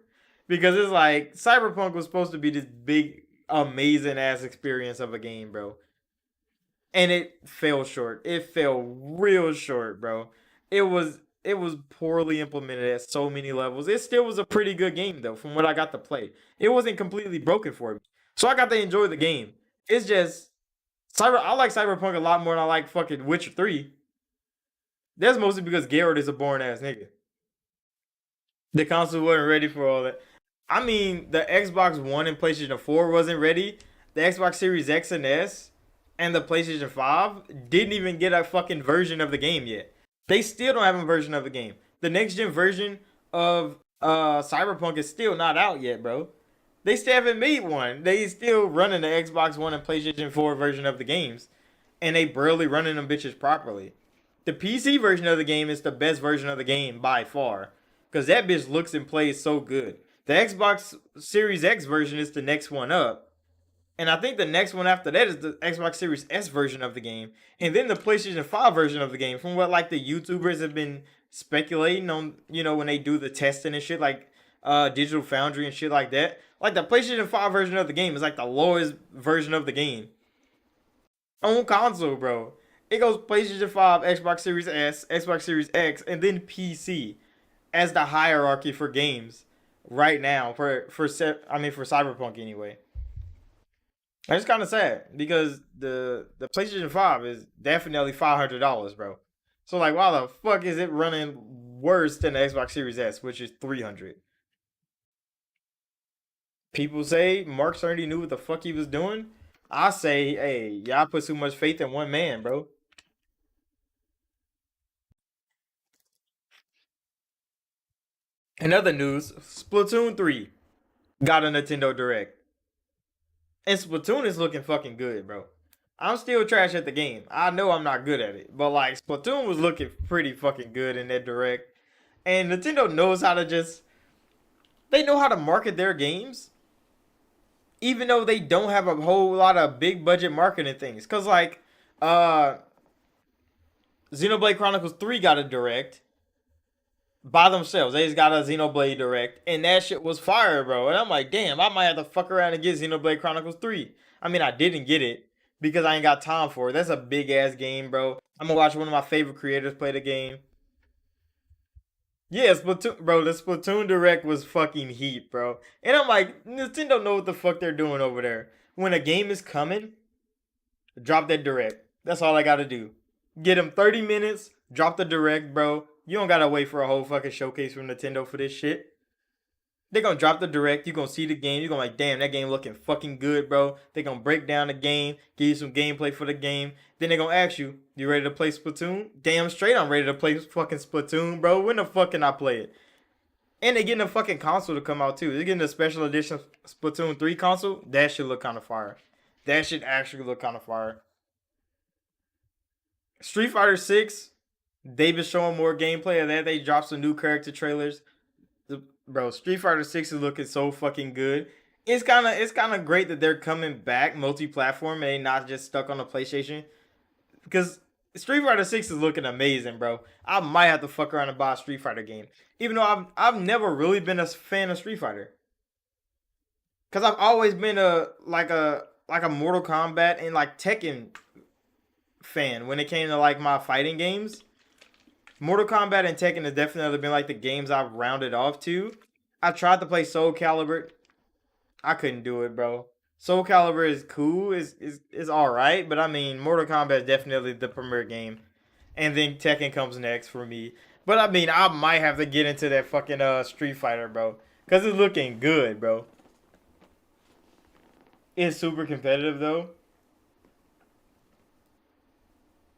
because it's like Cyberpunk was supposed to be this big, amazing ass experience of a game, bro, and it fell short. It fell real short, bro. It was poorly implemented at so many levels. It still was a pretty good game though, from what I got to play. It wasn't completely broken for me, so I got to enjoy the game. It's just I like Cyberpunk a lot more than I like fucking Witcher 3. That's mostly because Garrett is a born ass nigga. The console wasn't ready for all that. I mean, the Xbox One and PlayStation 4 wasn't ready. The Xbox Series X and S and the PlayStation 5 didn't even get a fucking version of the game yet. They still don't have a version of the game. The next gen version of Cyberpunk is still not out yet, bro. They still haven't made one. They still running the Xbox One and PlayStation 4 version of the games. And they barely running them bitches properly. The PC version of the game is the best version of the game by far. Because that bitch looks and plays so good. The Xbox Series X version is the next one up. And I think the next one after that is the Xbox Series S version of the game. And then the PlayStation 5 version of the game. From what like the YouTubers have been speculating on, when they do the testing and shit like Digital Foundry and shit like that. Like the PlayStation 5 version of the game is like the lowest version of the game. On console, bro. It goes PlayStation 5, Xbox Series S, Xbox Series X, and then PC as the hierarchy for games right now for Cyberpunk anyway. It's kind of sad because the PlayStation 5 is definitely $500, bro. So like, why the fuck is it running worse than the Xbox Series S, which is 300? People say Mark Cerny knew what the fuck he was doing. I say, hey, y'all put too much faith in one man, bro. In other news, Splatoon 3 got a Nintendo Direct. And Splatoon is looking fucking good, bro. I'm still trash at the game. I know I'm not good at it. But like Splatoon was looking pretty fucking good in that Direct. And Nintendo knows how to they know how to market their games. Even though they don't have a whole lot of big budget marketing things. Cause like Xenoblade Chronicles 3 got a Direct by themselves. They just got a Xenoblade Direct, and that shit was fire, bro. And I'm like, damn, I might have to fuck around and get Xenoblade Chronicles 3. I mean, I didn't get it because I ain't got time for it. That's a big ass game, bro. I'm gonna watch one of my favorite creators play the game. Yeah, Splatoon, bro. The Splatoon Direct was fucking heat, bro. And I'm like, Nintendo know what the fuck they're doing over there. When a game is coming, drop that Direct. That's all I gotta do. Get them 30 minutes, drop the Direct, bro. You don't gotta wait for a whole fucking showcase from Nintendo for this shit. They're gonna drop the Direct, you're gonna see the game, you're gonna like, damn, that game looking fucking good, bro. They're gonna break down the game, give you some gameplay for the game. Then they're gonna ask you, you ready to play Splatoon? Damn straight I'm ready to play fucking Splatoon, bro. When the fuck can I play it? And they getting a fucking console to come out too. They're getting a special edition Splatoon 3 console. That should look kind of fire. That should actually look kind of fire. Street Fighter 6, they've been showing more gameplay of that. They dropped some new character trailers. Bro, Street Fighter 6 is looking so fucking good. It's kind of great that they're coming back multi-platform and they not just stuck on the PlayStation, because Street Fighter 6 is looking amazing, bro. I might have to fuck around and buy a Street Fighter game. Even though I've never really been a fan of Street Fighter. Cuz I've always been a Mortal Kombat and like Tekken fan when it came to like my fighting games. Mortal Kombat and Tekken has definitely been like the games I've rounded off to. I tried to play Soul Calibur. I couldn't do it, bro. Soul Calibur is cool, is all right, but I mean, Mortal Kombat is definitely the premier game, and then Tekken comes next for me. But I mean, I might have to get into that fucking Street Fighter, bro, cause it's looking good, bro. It's super competitive though,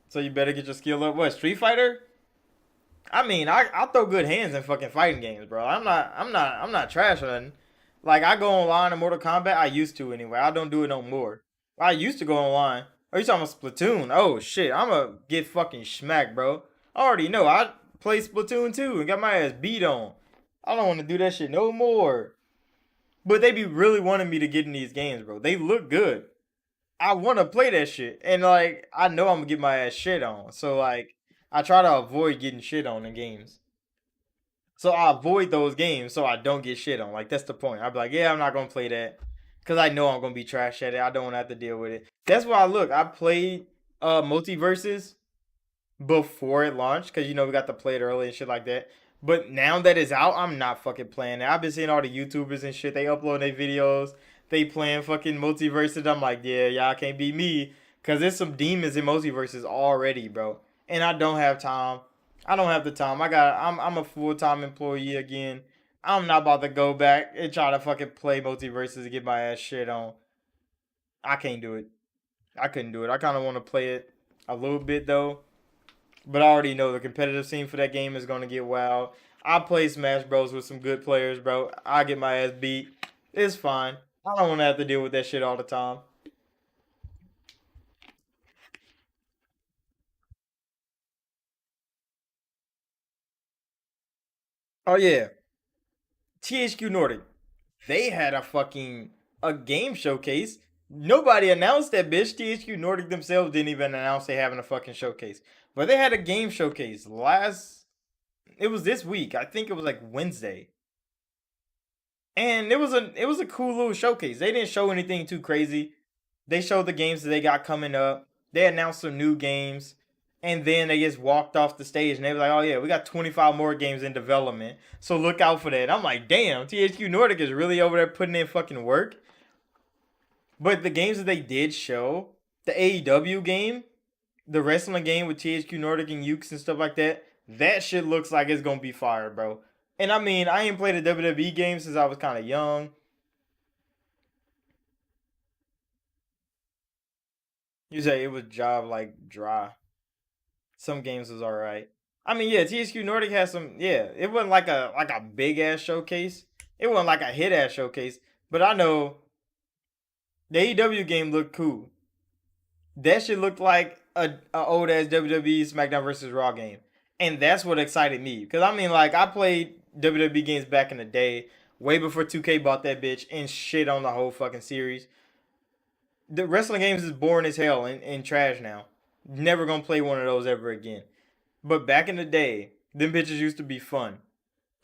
so you better get your skill up. What, Street Fighter? I mean, I throw good hands in fucking fighting games, bro. I'm not trash or nothing. Like I go online in Mortal Kombat. I used to anyway. I don't do it no more. I used to go online. Are you talking about Splatoon? Oh shit, I'ma get fucking smacked, bro. I already know. I played Splatoon 2 and got my ass beat on. I don't want to do that shit no more. But they be really wanting me to get in these games, bro. They look good. I want to play that shit, and like I know I'm gonna get my ass shit on. So like I try to avoid getting shit on in games. So I avoid those games so I don't get shit on. Like that's the point. I'd be like, yeah, I'm not gonna play that because I know I'm gonna be trash at it. I don't want to have to deal with it. That's why I look. I played Multiverses before it launched because you know we got to play it early and shit like that. But now that it's out, I'm not fucking playing it. I've been seeing all the YouTubers and shit. They upload their videos. They playing fucking Multiverses. I'm like, yeah, y'all can't beat me because there's some demons in Multiverses already, bro. And I don't have time. I don't have the time. I'm a full time employee again. I'm not about to go back and try to fucking play Multiverses to get my ass shit on. I can't do it. I couldn't do it. I kind of want to play it a little bit though. But I already know the competitive scene for that game is gonna get wild. I play Smash Bros with some good players, bro. I get my ass beat. It's fine. I don't want to have to deal with that shit all the time. Oh yeah, THQ Nordic. They had a game showcase. Nobody announced that bitch. THQ Nordic themselves didn't even announce they having a fucking showcase. But they had a game showcase last. It was this week. I think it was like Wednesday. And it was a cool little showcase. They didn't show anything too crazy. They showed the games that they got coming up. They announced some new games, and then they just walked off the stage and they were like, "Oh yeah, we got 25 more games in development, so look out for that." I'm like, "Damn, THQ Nordic is really over there putting in fucking work." But the games that they did show, the AEW game, the wrestling game with THQ Nordic and Ukes and stuff like that, that shit looks like it's gonna be fire, bro. And I mean, I ain't played a WWE game since I was kind of young. You say it was job like dry. Some games was alright. I mean, yeah, THQ Nordic has some. Yeah, it wasn't like a big ass showcase. It wasn't like a hit ass showcase. But I know the AEW game looked cool. That shit looked like a old ass WWE SmackDown versus Raw game, and that's what excited me. Cause I mean, like I played WWE games back in the day, way before 2K bought that bitch and shit on the whole fucking series. The wrestling games is boring as hell and trash now. Never gonna play one of those ever again. But back in the day, them bitches used to be fun.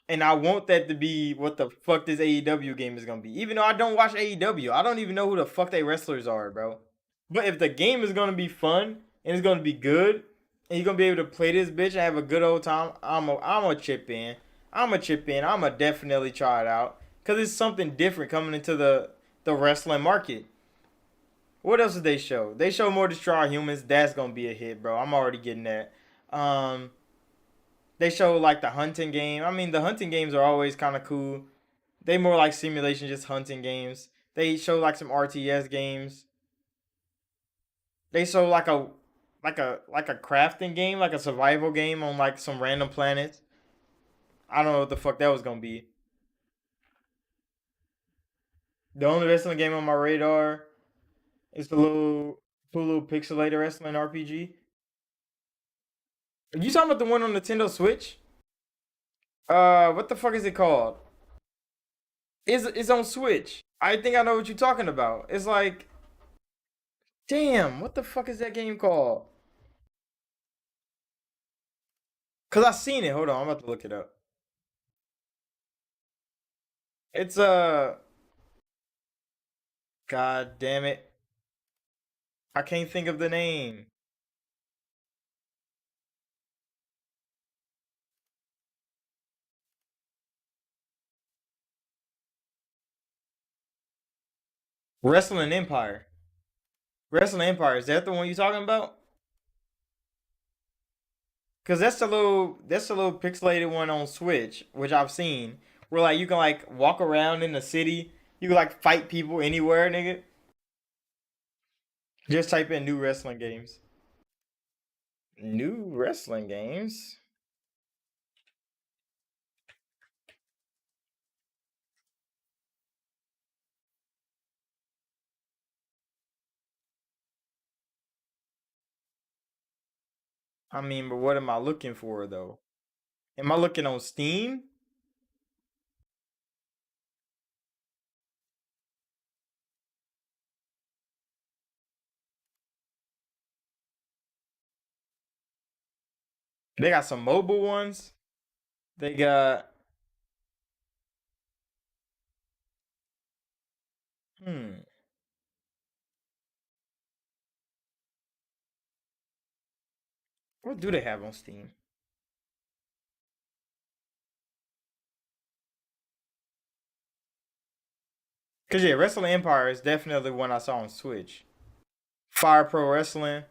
And I want that to be what the fuck this AEW game is gonna be. Even though I don't watch AEW, I don't even know who the fuck they wrestlers are, bro. But if the game is gonna be fun and it's gonna be good, and you're gonna be able to play this bitch and have a good old time, I'm a chip in. I'm a chip in. I'm a definitely try it out because it's something different coming into the wrestling market. What else did they show? They show more Destroy Humans. That's gonna be a hit, bro. I'm already getting that. Um, they show like the hunting game. I mean, the hunting games are always kind of cool. They more like simulation, just hunting games. They show like some RTS games. They show like a crafting game, like a survival game on like some random planets. I don't know what the fuck that was gonna be. The only wrestling game on my radar is the little pixelated wrestling RPG. Are you talking about the one on Nintendo Switch? What the fuck is it called? It's on Switch. I think I know what you're talking about. It's like, damn, what the fuck is that game called? Cause I seen it. Hold on, I'm about to look it up. It's god damn it, I can't think of the name. Wrestling Empire. Wrestling Empire. Is that the one you talking about? Cause that's the little pixelated one on Switch, which I've seen, where like you can like walk around in the city, you can like fight people anywhere, nigga. Just type in new wrestling games. New wrestling games. I mean, but what am I looking for though? Am I looking on Steam? They got some mobile ones. They got hmm. What do they have on Steam? Cause yeah, Wrestling Empire is definitely one I saw on Switch. Fire Pro Wrestling.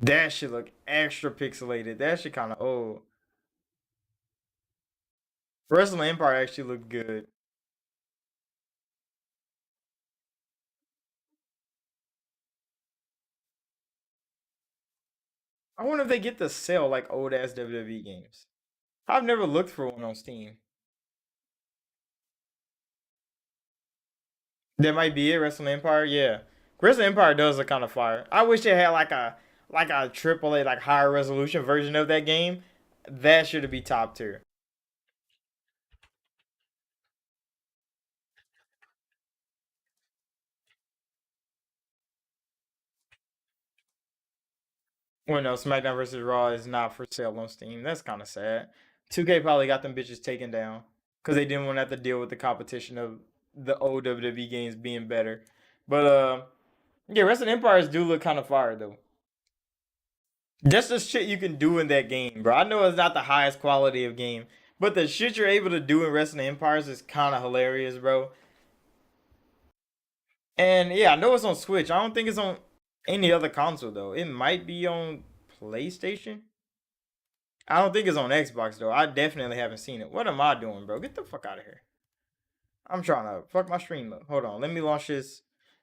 That should look extra pixelated. That shit kind of old. Wrestling Empire actually looked good. I wonder if they get to sell like old ass WWE games. I've never looked for one on Steam. That might be it. Wrestling Empire, yeah. Wrestling Empire does look kind of fire. I wish it had like a AAA like higher resolution version of that game. That should be top tier. Well, no, SmackDown versus Raw is not for sale on Steam. That's kind of sad. 2K probably got them bitches taken down because they didn't want to have to deal with the competition of the old WWE games being better. But yeah, Wrestling Empires do look kind of fire though. Just the shit you can do in that game, bro. I know it's not the highest quality of game, but the shit you're able to do in Wrestling Empires is kind of hilarious, bro. And yeah, I know it's on Switch. I don't think it's on any other console though. It might be on PlayStation. I don't think it's on Xbox though. I definitely haven't seen it. What am I doing, bro? Get the fuck out of here. I'm trying to fuck my stream up. Hold on. Let me launch this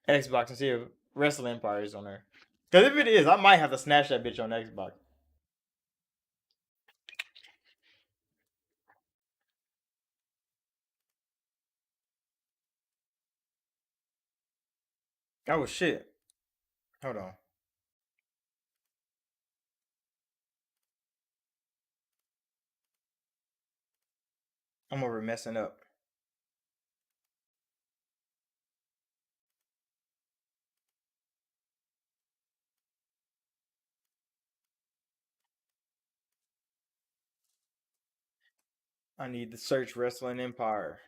Xbox and see if Wrestling Empire is on there. Because if it is, I might have to snatch that bitch on Xbox. Oh shit. Hold on. I'm over messing up. I need to search Wrestling Empire.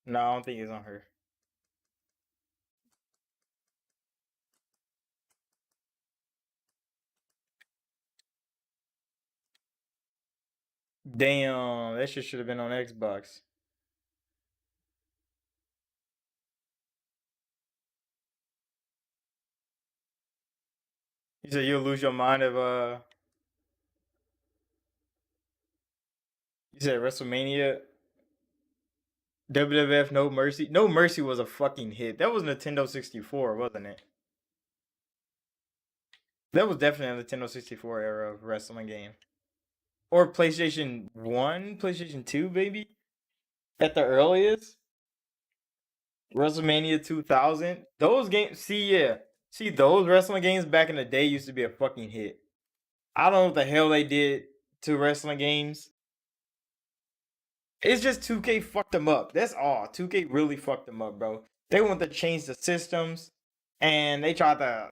No, I don't think it's on her. Damn, that shit should have been on Xbox. You said you'll lose your mind if you said WrestleMania, WWF No Mercy. No Mercy was a fucking hit. That was Nintendo 64, wasn't it? That was definitely a Nintendo 64 era of wrestling game. Or PlayStation 1, PlayStation 2, baby. At the earliest. WrestleMania 2000. Those games, see, yeah. See, those wrestling games back in the day used to be a fucking hit. I don't know what the hell they did to wrestling games. It's just 2K fucked them up. That's all. 2K really fucked them up, bro. They want to change the systems and they tried to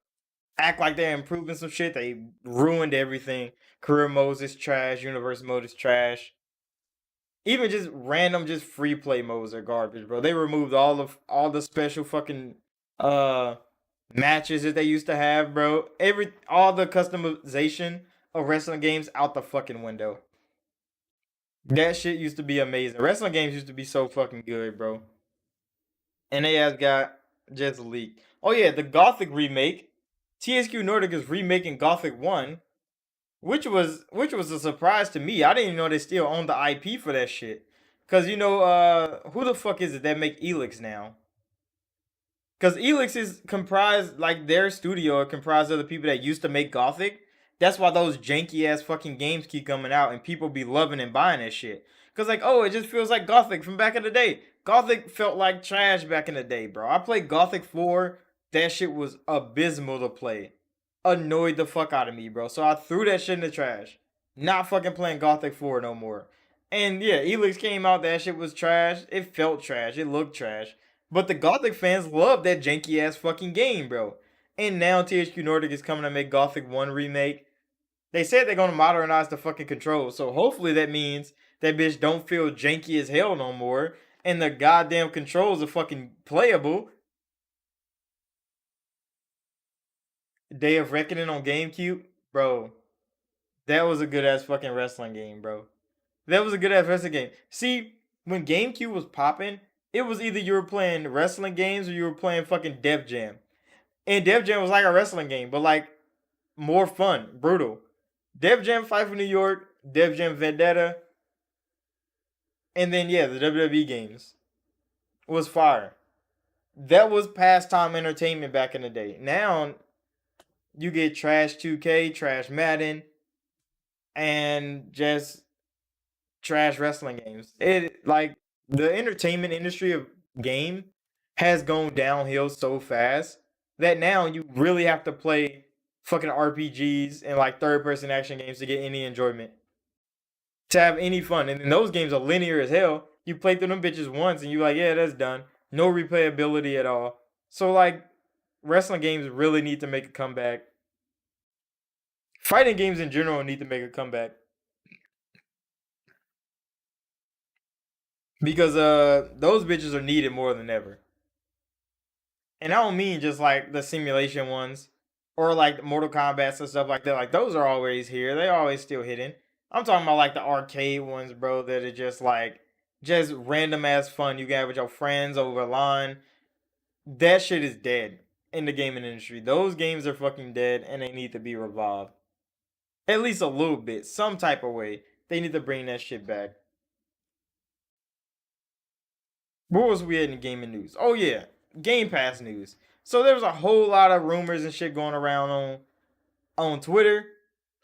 act like they're improving some shit. They ruined everything. Career modes is trash. Universe mode is trash. Even just random, just free play modes are garbage, bro. They removed all the special fucking uh matches that they used to have, bro. All the customization of wrestling games out the fucking window. That shit used to be amazing. Wrestling games used to be so fucking good, bro. And they has got just leaked. Oh yeah, the Gothic remake. THQ Nordic is remaking Gothic 1, which was a surprise to me. I didn't even know they still own the IP for that shit. Cause who the fuck is it that make Elix now? Cause Elix is comprised, like their studio are comprised of the people that used to make Gothic. That's why those janky ass fucking games keep coming out and people be loving and buying that shit. Cause like, oh, it just feels like Gothic from back in the day. Gothic felt like trash back in the day, bro. I played Gothic 4. That shit was abysmal to play. Annoyed the fuck out of me, bro. So I threw that shit in the trash. Not fucking playing Gothic 4 no more. And yeah, Elix came out, that shit was trash. It felt trash. It looked trash. But the Gothic fans love that janky ass fucking game, bro. And now THQ Nordic is coming to make Gothic 1 remake. They said they're gonna modernize the fucking controls, so hopefully that means that bitch don't feel janky as hell no more, and the goddamn controls are fucking playable. Day of Reckoning on GameCube, bro. That was a good ass fucking wrestling game, bro. That was a good ass wrestling game. See, when GameCube was popping, it was either you were playing wrestling games or you were playing fucking Def Jam. And Def Jam was like a wrestling game, but like more fun, brutal. Def Jam Fight for New York, Def Jam Vendetta, and then yeah, the WWE games was fire. That was pastime entertainment back in the day. Now you get trash 2K, trash Madden, and just trash wrestling games. It like the entertainment industry of game has gone downhill so fast that now you really have to play fucking RPGs and like third person action games to get any enjoyment, to have any fun. And then those games are linear as hell. You play through them bitches once and you like, yeah, that's done. No replayability at all. So like wrestling games really need to make a comeback. Fighting games in general need to make a comeback. Because those bitches are needed more than ever. And I don't mean just like the simulation ones or like Mortal Kombat and stuff like that. Like those are always here. They always still hidden. I'm talking about like the arcade ones, bro, that are just like just random ass fun you got with your friends over line. That shit is dead in the gaming industry. Those games are fucking dead and they need to be revived. At least a little bit, some type of way. They need to bring that shit back. What was we in gaming news? Oh yeah, Game Pass news. So there was a whole lot of rumors and shit going around on Twitter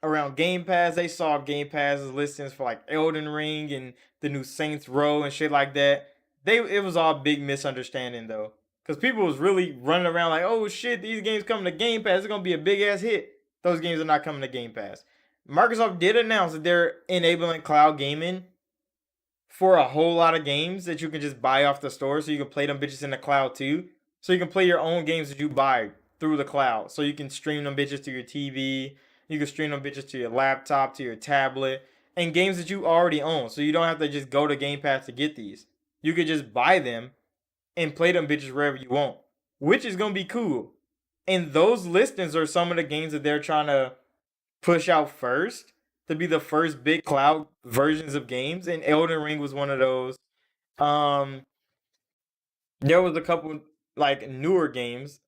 around Game Pass. They saw Game Pass's listings for like Elden Ring and the new Saints Row and shit like that. It was all big misunderstanding though, because people was really running around like, oh shit, these games coming to Game Pass. It's gonna be a big ass hit. Those games are not coming to Game Pass. Microsoft did announce that they're enabling cloud gaming for a whole lot of games that you can just buy off the store, so you can play them bitches in the cloud too. So you can play your own games that you buy through the cloud. So you can stream them bitches to your TV, you can stream them bitches to your laptop, to your tablet, and games that you already own. So you don't have to just go to Game Pass to get these. You could just buy them and play them bitches wherever you want, which is gonna be cool. And those listings are some of the games that they're trying to push out first to be the first big cloud versions of games. And Elden Ring was one of those. Um, there was a couple like newer games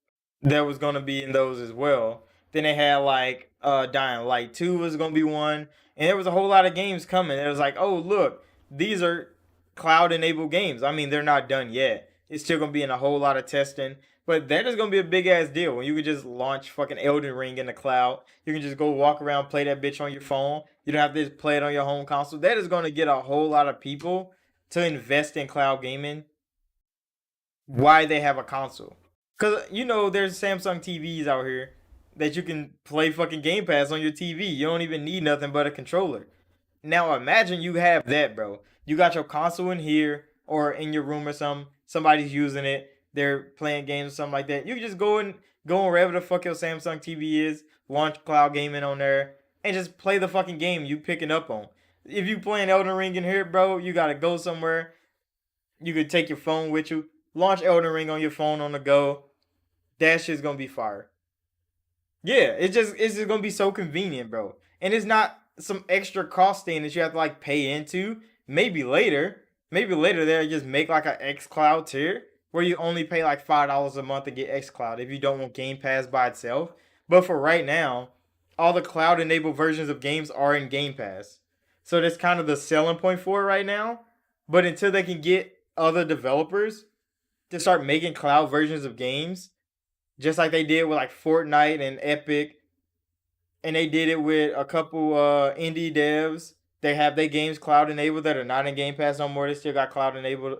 that was gonna be in those as well. Then they had like Dying Light 2 was gonna be one, and there was a whole lot of games coming. It was like, oh look, these are cloud enabled games. I mean, they're not done yet. It's still gonna be in a whole lot of testing. But that is gonna be a big ass deal when you could just launch fucking Elden Ring in the cloud. You can just go walk around, play that bitch on your phone. You don't have to just play it on your home console. That is gonna get a whole lot of people to invest in cloud gaming. Why they have a console? Cause you know there's Samsung TVs out here that you can play fucking Game Pass on your TV. You don't even need nothing but a controller. Now imagine you have that, bro. You got your console in here or in your room or something. Somebody's using it. They're playing games or something like that. You can just go on wherever the fuck your Samsung TV is, launch cloud gaming on there, and just play the fucking game you picking up on. If you playing Elden Ring in here, bro, you gotta go somewhere. You could take your phone with you, launch Elden Ring on your phone on the go. That shit's gonna be fire. Yeah, it's just gonna be so convenient, bro. And it's not some extra cost thing that you have to like pay into. Maybe later they'll just make like an X Cloud tier where you only pay like $5 a month to get X Cloud if you don't want Game Pass by itself. But for right now, all the cloud enabled versions of games are in Game Pass. So that's kind of the selling point for it right now. But until they can get other developers to start making cloud versions of games, just like they did with like Fortnite and Epic, and they did it with a couple indie devs. They have their games cloud enabled that are not in Game Pass no more. They still got cloud enabled.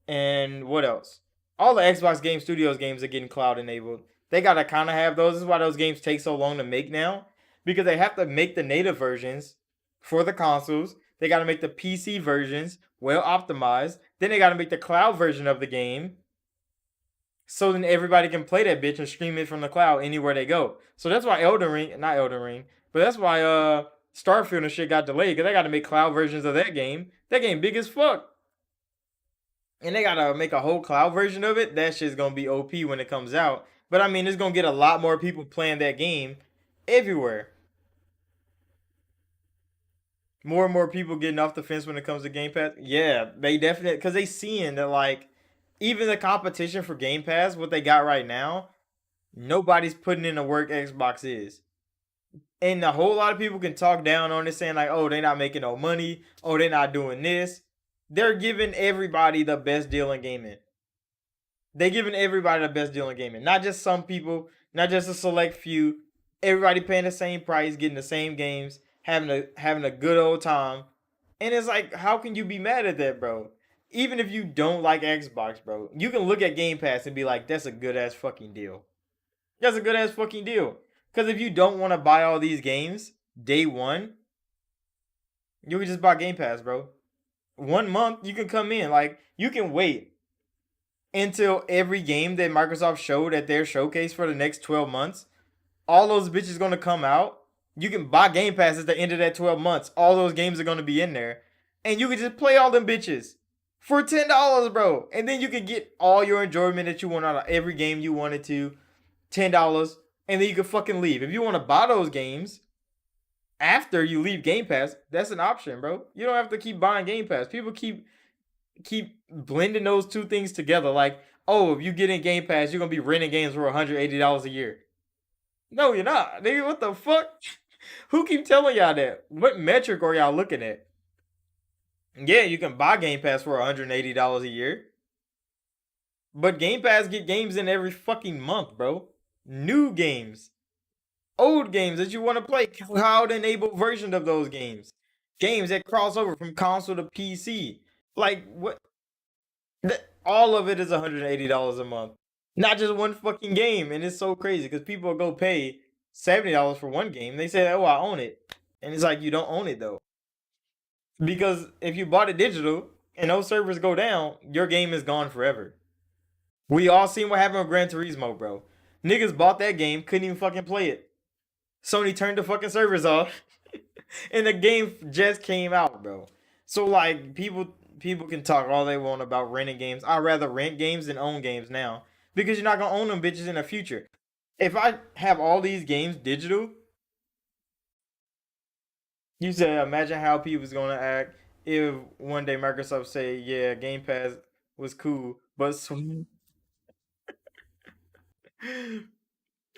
And what else? All the Xbox Game Studios games are getting cloud enabled. They gotta kind of have those. This is why those games take so long to make now, because they have to make the native versions for the consoles. They gotta make the PC versions well optimized. Then they gotta make the cloud version of the game so then everybody can play that bitch and stream it from the cloud anywhere they go. So that's why not Elden Ring, but that's why Starfield and shit got delayed because they got to make cloud versions of that game. That game big as fuck, and they gotta make a whole cloud version of it. That shit's gonna be OP when it comes out. But I mean, it's gonna get a lot more people playing that game everywhere. More and more people getting off the fence when it comes to Game Pass. Yeah, they definitely because they seeing that like even the competition for Game Pass, what they got right now, nobody's putting in the work Xbox is. And a whole lot of people can talk down on it saying like, oh, they're not making no money. Oh, they're not doing this. They're giving everybody the best deal in gaming. They're giving everybody the best deal in gaming. Not just some people, not just a select few. Everybody paying the same price, getting the same games, having a good old time. And it's like, how can you be mad at that, bro? Even if you don't like Xbox, bro, you can look at Game Pass and be like, that's a good ass fucking deal. That's a good ass fucking deal. Because if you don't want to buy all these games day one, you can just buy Game Pass, bro. 1 month, you can come in. Like, you can wait until every game that Microsoft showed at their showcase for the next 12 months, all those bitches going to come out. You can buy Game Pass at the end of that 12 months. All those games are going to be in there. And you can just play all them bitches for $10, bro. And then you can get all your enjoyment that you want out of every game you wanted to. $10. And then you can fucking leave. If you want to buy those games after you leave Game Pass, that's an option, bro. You don't have to keep buying Game Pass. People keep blending those two things together. Like, oh, if you get in Game Pass, you're gonna be renting games for $180 a year. No, you're not. Nigga, what the fuck? Who keep telling y'all that? What metric are y'all looking at? Yeah, you can buy Game Pass for $180 a year. But Game Pass get games in every fucking month, bro. New games. Old games that you want to play. Cloud-enabled version of those games. Games that cross over from console to PC. Like, what? All of it is $180 a month. Not just one fucking game. And it's so crazy because people go pay $70 for one game. They say, oh, I own it. And it's like, you don't own it, though. Because if you bought it digital and those servers go down, your game is gone forever. We all seen what happened with Gran Turismo, bro. Niggas bought that game, couldn't even fucking play it. Sony turned the fucking servers off. And the game just came out, bro. So like people people can talk all they want about renting games. I'd rather rent games than own games now because you're not gonna own them bitches in the future. If I have all these games digital, you said imagine how people's gonna act if one day Microsoft say, "Yeah, Game Pass was cool," but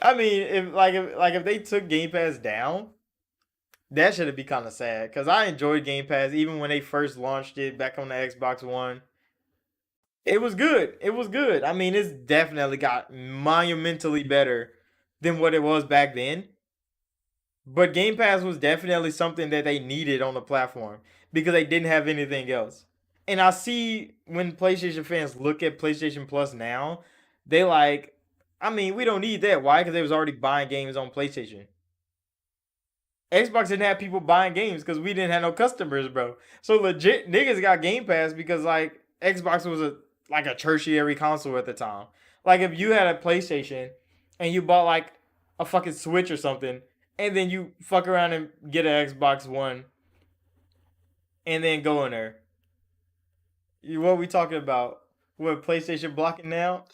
I mean, if they took Game Pass down, that should be kind of sad because I enjoyed Game Pass even when they first launched it back on the Xbox One. It was good. It was good. I mean, it's definitely got monumentally better than what it was back then. But Game Pass was definitely something that they needed on the platform because they didn't have anything else. And I see when PlayStation fans look at PlayStation Plus now, they like, I mean, we don't need that. Why? Because they was already buying games on PlayStation. Xbox didn't have people buying games because we didn't have no customers, bro. So legit niggas got Game Pass because like Xbox was a tertiary console at the time. Like if you had a PlayStation and you bought like a fucking Switch or something, and then you fuck around and get an Xbox One and then go in there. What we talking about? What PlayStation blocking now?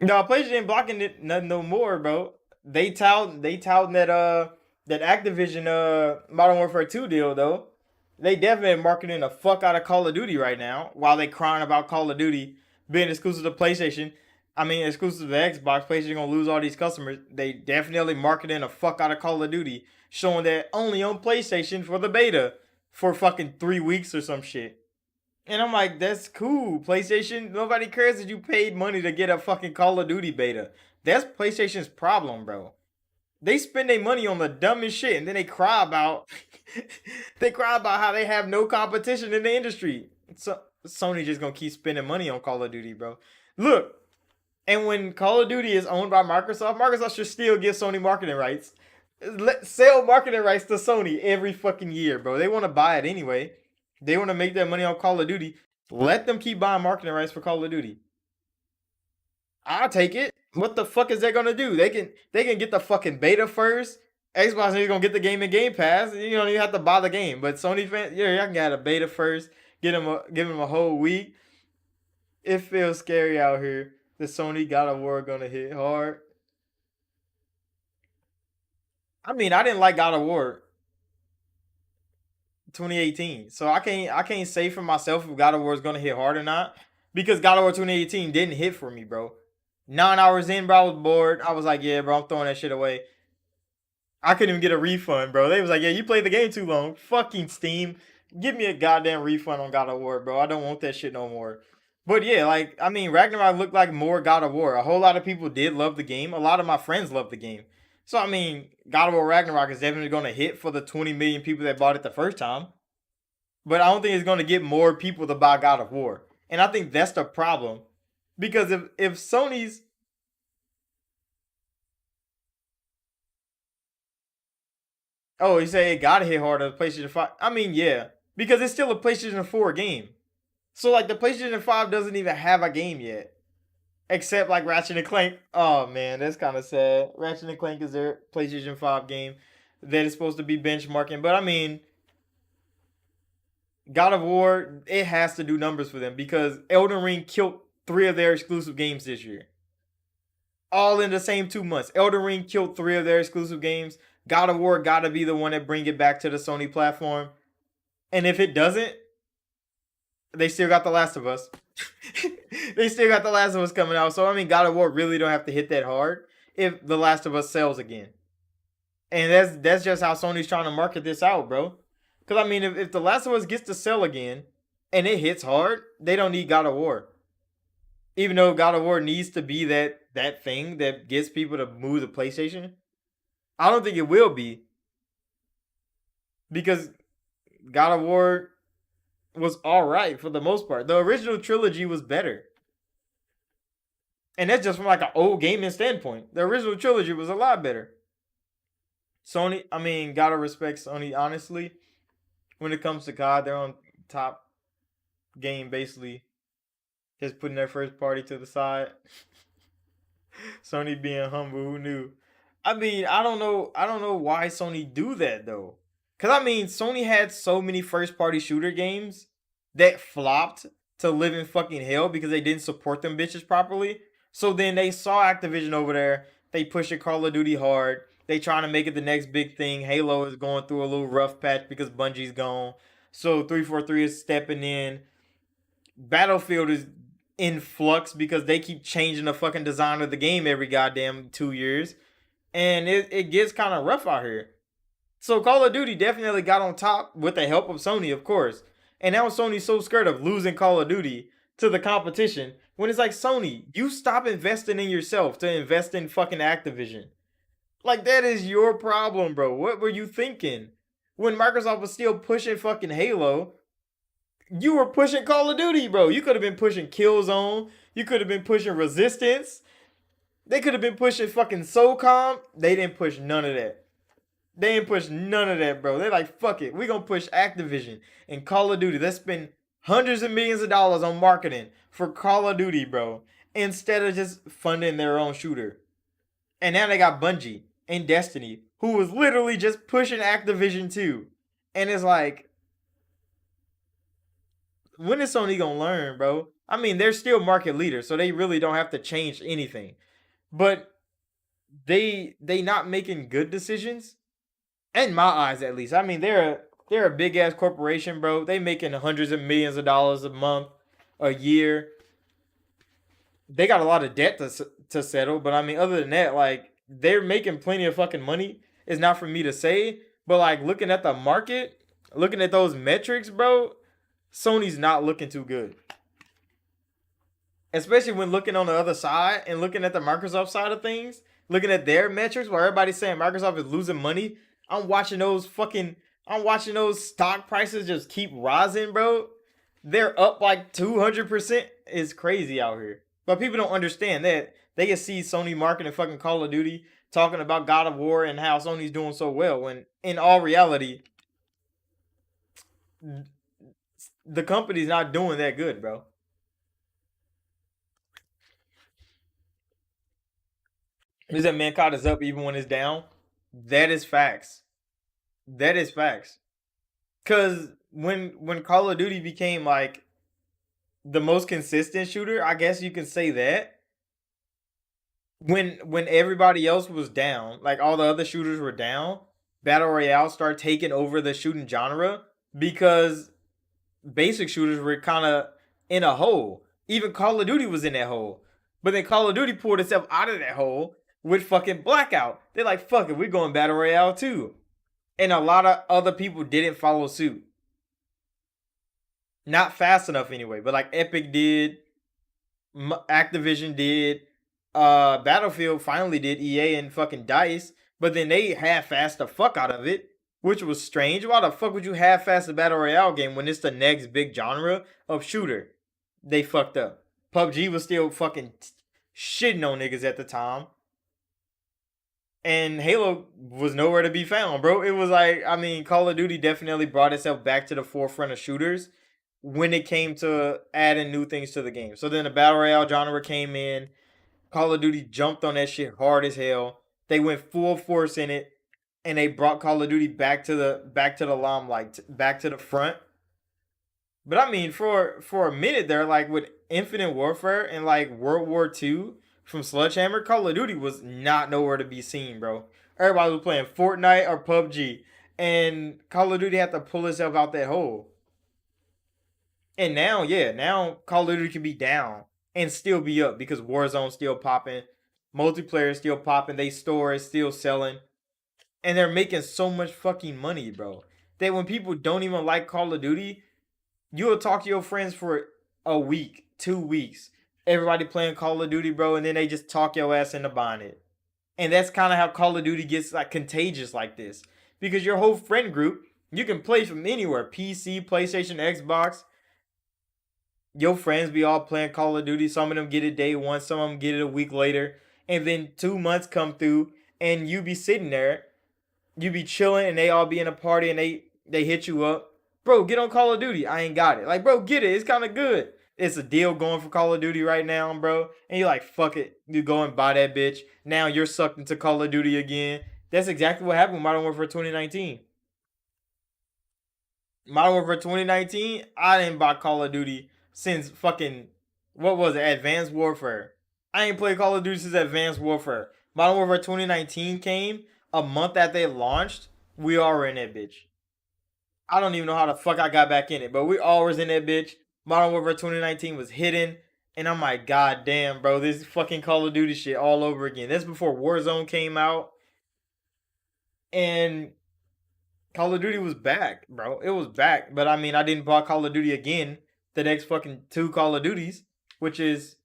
No, PlayStation ain't blocking it nothing no more, bro. They touting that Activision Modern Warfare 2 deal though. They definitely marketing the fuck out of Call of Duty right now while they crying about Call of Duty being exclusive to PlayStation. I mean exclusive to Xbox. PlayStation gonna lose all these customers. They definitely marketing the fuck out of Call of Duty, showing that only on PlayStation for the beta for fucking 3 weeks or some shit. And I'm like, that's cool. PlayStation, nobody cares that you paid money to get a fucking Call of Duty beta. That's PlayStation's problem, bro. They spend their money on the dumbest shit and then they cry about they cry about how they have no competition in the industry. So Sony just gonna keep spending money on Call of Duty, bro. Look, and when Call of Duty is owned by Microsoft, Microsoft should still give Sony marketing rights. Sell marketing rights to Sony every fucking year, bro. They want to buy it anyway. They want to make their money on Call of Duty. Let them keep buying marketing rights for Call of Duty. I'll take it. What the fuck is that gonna do? They can get the fucking beta first. Xbox is gonna get the game in Game Pass. You don't even have to buy the game. But Sony fans, yeah, y'all can get a beta first. Give them a whole week. It feels scary out here. The Sony God of War gonna hit hard. I mean, I didn't like God of War 2018, so I can't say for myself if God of War is gonna hit hard or not because God of War 2018 didn't hit for me, bro. 9 hours in, bro, I was bored. I was like, yeah, bro, I'm throwing that shit away. I couldn't even get a refund, bro. They was like, yeah, you played the game too long. Fucking Steam. Give me a goddamn refund on God of War, bro. I don't want that shit no more. But yeah, like, I mean, Ragnarok looked like more God of War. A whole lot of people did love the game. A lot of my friends loved the game. So, I mean, God of War Ragnarok is definitely going to hit for the 20 million people that bought it the first time. But I don't think it's going to get more people to buy God of War. And I think that's the problem. Because if Sony's Oh, he said it gotta hit hard on the PlayStation 5. I mean, yeah. Because it's still a PlayStation 4 game. So like the PlayStation 5 doesn't even have a game yet. Except like Ratchet and Clank. Oh man, that's kind of sad. Ratchet and Clank is their PlayStation 5 game that is supposed to be benchmarking. But I mean, God of War, it has to do numbers for them because Elden Ring killed three of their exclusive games this year. All in the same 2 months. Elden Ring killed three of their exclusive games. God of War gotta be the one that bring it back to the Sony platform. And if it doesn't, they still got The Last of Us. They still got The Last of Us coming out. So I mean, God of War really don't have to hit that hard if The Last of Us sells again. And that's just how Sony's trying to market this out, bro. Because I mean, if The Last of Us gets to sell again and it hits hard, they don't need God of War. Even though God of War needs to be that thing that gets people to move the PlayStation, I don't think it will be because God of War was all right for the most part. The original trilogy was better, and that's just from like an old gaming standpoint. The original trilogy was a lot better. Sony, I mean, gotta respect Sony honestly. When it comes to God, they're on top game basically, just putting their first party to the side. Sony being humble, who knew? I mean, I don't know why Sony do that though. Cause I mean, Sony had so many first party shooter games that flopped to live in fucking hell because they didn't support them bitches properly. So then they saw Activision over there. They pushing Call of Duty hard. They trying to make it the next big thing. Halo is going through a little rough patch because Bungie's gone. So 343 is stepping in. Battlefield is in flux because they keep changing the fucking design of the game every goddamn 2 years. And it gets kind of rough out here. So Call of Duty definitely got on top with the help of Sony, of course. And now Sony's so scared of losing Call of Duty to the competition when it's like, Sony, you stop investing in yourself to invest in fucking Activision. Like, that is your problem, bro. What were you thinking? When Microsoft was still pushing fucking Halo, you were pushing Call of Duty, bro. You could have been pushing Killzone. You could have been pushing Resistance. They could have been pushing fucking SOCOM. They didn't push none of that. They ain't push none of that, bro. They're like, fuck it. We gonna push Activision and Call of Duty. Let's spend hundreds of millions of dollars on marketing for Call of Duty, bro. Instead of just funding their own shooter. And now they got Bungie and Destiny, who was literally just pushing Activision too. And it's like, when is Sony gonna learn, bro? I mean, they're still market leaders, so they really don't have to change anything. But they not making good decisions in my eyes, at least. I mean, they're a big ass corporation, bro. They making hundreds of millions of dollars a month, a year. They got a lot of debt to settle, but I mean, other than that, like, they're making plenty of fucking money. It's not for me to say, but like, looking at the market, looking at those metrics, bro, Sony's not looking too good. Especially when looking on the other side and looking at the Microsoft side of things, looking at their metrics where everybody's saying Microsoft is losing money. I'm watching those stock prices just keep rising, bro. They're up like 200%. It's crazy out here. But people don't understand that. They can see Sony marketing fucking Call of Duty, talking about God of War and how Sony's doing so well, when in all reality, the company's not doing that good, bro. Is that mankind is up even when it's down? That is facts. That is facts. Cause when Call of Duty became like the most consistent shooter, I guess you can say that. When everybody else was down, like all the other shooters were down, Battle Royale started taking over the shooting genre because basic shooters were kind of in a hole. Even Call of Duty was in that hole. But then Call of Duty pulled itself out of that hole with fucking Blackout. They're like, fuck it, we're going Battle Royale too. And a lot of other people didn't follow suit. Not fast enough anyway, but like Epic did, Activision did, Battlefield finally did, EA and fucking DICE, but then they half-assed the fuck out of it, which was strange. Why the fuck would you half-ass a Battle Royale game when it's the next big genre of shooter? They fucked up. PUBG was still fucking shitting on niggas at the time. And Halo was nowhere to be found, bro. It was like, I mean, Call of Duty definitely brought itself back to the forefront of shooters when it came to adding new things to the game. So then the Battle Royale genre came in. Call of Duty jumped on that shit hard as hell. They went full force in it, and they brought Call of Duty back to the limelight, back to the front. But I mean, for a minute there, like with Infinite Warfare and like World War II from Sledgehammer, Call of Duty was not nowhere to be seen, bro. Everybody was playing Fortnite or PUBG, and Call of Duty had to pull itself out that hole. And now, yeah, now Call of Duty can be down and still be up because Warzone's still popping, multiplayer is still popping, they store is still selling, and they're making so much fucking money, bro. That when people don't even like Call of Duty, you'll talk to your friends for a week, 2 weeks, everybody playing Call of Duty, bro, and then they just talk your ass into buying it. And that's kind of how Call of Duty gets like contagious like this. Because your whole friend group, you can play from anywhere. PC, PlayStation, Xbox. Your friends be all playing Call of Duty. Some of them get it day one, some of them get it a week later. And then 2 months come through and you be sitting there. You be chilling and they all be in a party and they hit you up. Bro, get on Call of Duty. I ain't got it. Like, bro, get it. It's kind of good. It's a deal going for Call of Duty right now, bro. And you're like, fuck it. You go and buy that bitch. Now you're sucked into Call of Duty again. That's exactly what happened with Modern Warfare 2019. Modern Warfare 2019. I didn't buy Call of Duty since fucking what was it? Advanced Warfare. I ain't played Call of Duty since Advanced Warfare. Modern Warfare 2019 came a month after they launched. We all were in that bitch. I don't even know how the fuck I got back in it, but we always in that bitch. Modern Warfare 2019 was hidden, and I'm like, God damn, bro, this fucking Call of Duty shit all over again. That's before Warzone came out, and Call of Duty was back, bro. It was back, but I mean, I didn't buy Call of Duty again. The next fucking two Call of Duties, which is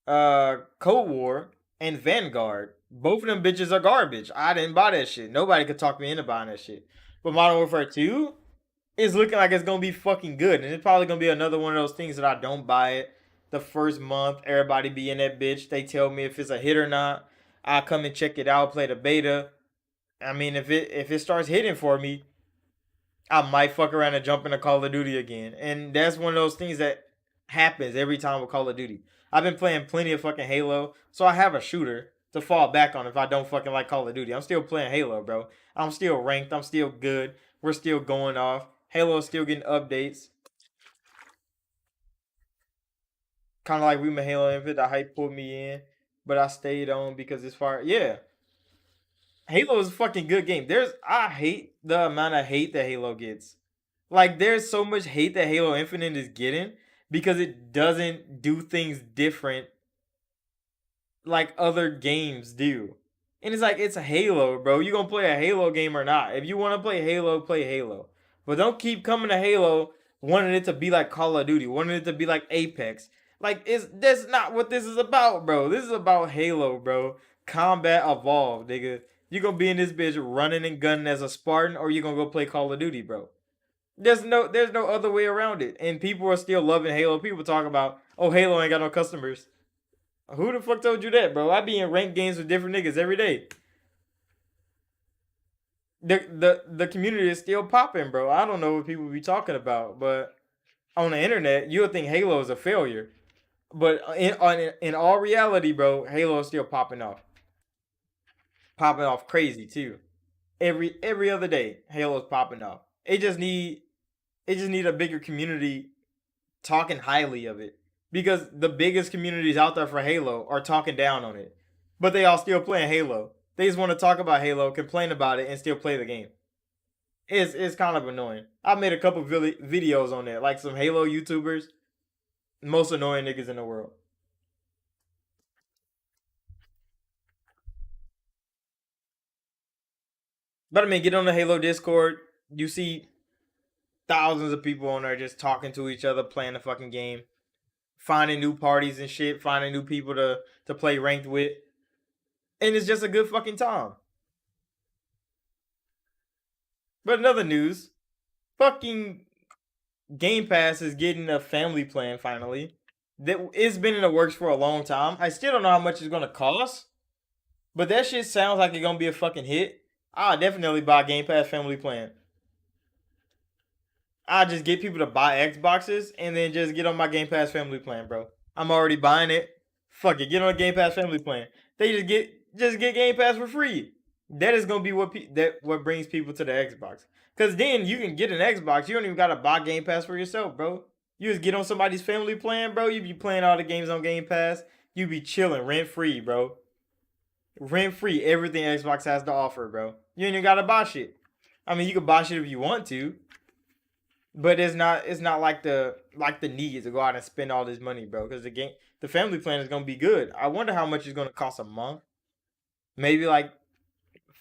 Cold War and Vanguard. Both of them bitches are garbage. I didn't buy that shit. Nobody could talk me into buying that shit. But Modern Warfare 2 is looking like it's gonna be fucking good. And it's probably gonna be another one of those things that I don't buy it. The first month, everybody be in that bitch. They tell me if it's a hit or not. I come and check it out, play the beta. I mean, if it starts hitting for me, I might fuck around and jump into Call of Duty again. And that's one of those things that happens every time with Call of Duty. I've been playing plenty of fucking Halo, so I have a shooter to fall back on if I don't fucking like Call of Duty. I'm still playing Halo, bro. I'm still ranked. I'm still good. We're still going off. Halo's still getting updates. Kind of like we made Halo Infinite. The hype pulled me in, but I stayed on because it's far. Yeah, Halo is a fucking good game. I hate the amount of hate that Halo gets. Like there's so much hate that Halo Infinite is getting because it doesn't do things different like other games do. And it's like it's a Halo, bro. You gonna play a Halo game or not? If you want to play Halo, play Halo. But don't keep coming to Halo wanting it to be like Call of Duty, wanting it to be like Apex. Like it's that's not what this is about, bro. This is about Halo, bro. Combat Evolved, nigga. You gonna be in this bitch running and gunning as a Spartan, or you gonna go play Call of Duty, bro? There's no other way around it. And people are still loving Halo. People talk about, oh, Halo ain't got no customers. Who the fuck told you that, bro? I be in ranked games with different niggas every day. The community is still popping, bro. I don't know what people be talking about, but on the internet, you'll think Halo is a failure. But in all reality, bro, Halo is still popping off crazy too. Every other day, Halo's popping off. It just need a bigger community talking highly of it because the biggest communities out there for Halo are talking down on it, but they all still playing Halo. They just want to talk about Halo, complain about it, and still play the game. It's kind of annoying. I made a couple videos on that, like some Halo YouTubers, most annoying niggas in the world. But I mean, get on the Halo Discord. You see thousands of people on there just talking to each other, playing the fucking game, finding new parties and shit, finding new people to play ranked with, and it's just a good fucking time. But another news, fucking Game Pass is getting a family plan finally. That it's been in the works for a long time. I still don't know how much it's gonna cost, but that shit sounds like it's gonna be a fucking hit. I'll definitely buy Game Pass family plan. I just get people to buy Xboxes and then just get on my Game Pass family plan, bro. I'm already buying it. Fuck it, get on a Game Pass family plan. They just get Game Pass for free. That is gonna be what brings people to the Xbox. Cause then you can get an Xbox. You don't even gotta buy Game Pass for yourself, bro. You just get on somebody's family plan, bro. You be playing all the games on Game Pass. You be chilling rent free, bro. Rent free everything Xbox has to offer, bro. You ain't even gotta buy shit. I mean, you can buy shit if you want to, but it's not like the need to go out and spend all this money, bro. Because the family plan is gonna be good. I wonder how much it's gonna cost a month. Maybe like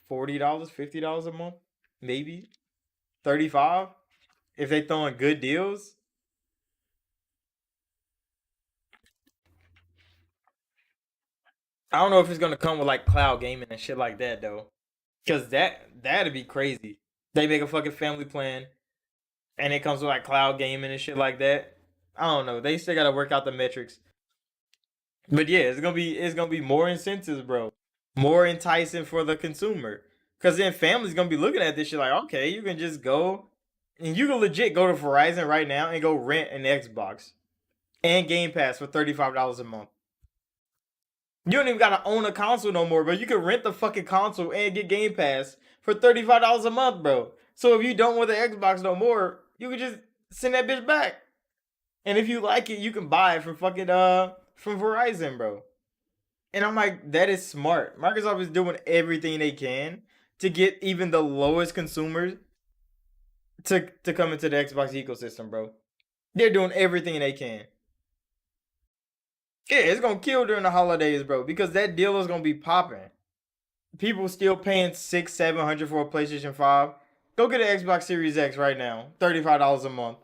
$40, $50 a month, maybe 35 if they throwing good deals. I don't know if it's gonna come with like cloud gaming and shit like that though, because that'd be crazy. They make a fucking family plan and it comes with like cloud gaming and shit like that. I don't know. They still gotta work out the metrics. But yeah, it's gonna be more incentives, bro. More enticing for the consumer. Cause then families gonna be looking at this shit like, okay, you can just go and you can legit go to Verizon right now and go rent an Xbox and Game Pass for $35 a month. You don't even gotta own a console no more, bro. You can rent the fucking console and get Game Pass for $35 a month, bro. So if you don't want the Xbox no more, you can just send that bitch back. And if you like it, you can buy it from fucking from Verizon, bro. And I'm like, that is smart. Microsoft is doing everything they can to get even the lowest consumers to come into the Xbox ecosystem, bro. They're doing everything they can. Yeah, it's gonna kill during the holidays, bro, because that deal is gonna be popping. People still paying 600, 700 for a PlayStation 5. Go get an Xbox Series X right now. $35 a month.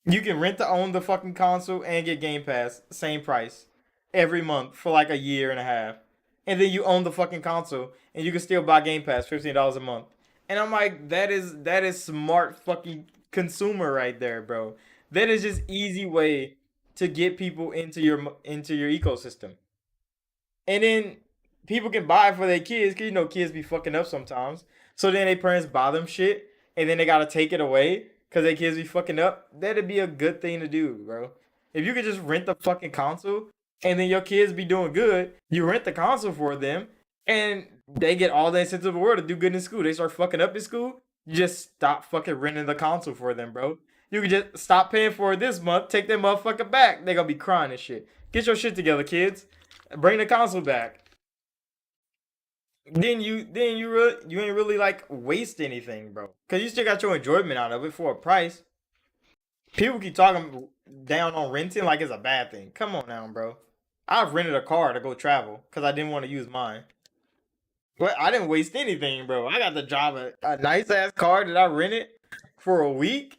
You can rent to own the fucking console and get Game Pass, same price, every month for like a year and a half. And then you own the fucking console and you can still buy Game Pass, $15 a month. And I'm like, that is smart fucking consumer right there, bro. That is just easy way to get people into your ecosystem. And then people can buy it for their kids, cause you know kids be fucking up sometimes. So then their parents buy them shit, and then they gotta take it away because their kids be fucking up. That'd be a good thing to do, bro. If you could just rent the fucking console, and then your kids be doing good, you rent the console for them, and they get all the incentive in the world to do good in school. They start fucking up in school, you just stop fucking renting the console for them, bro. You can just stop paying for it this month, take that motherfucker back. They gonna be crying and shit. Get your shit together, kids. Bring the console back. Then you ain't really like waste anything, bro. Cause you still got your enjoyment out of it for a price. People keep talking down on renting like it's a bad thing. Come on now, bro. I've rented a car to go travel because I didn't want to use mine. But I didn't waste anything, bro. I got to drive a nice ass car that I rented for a week.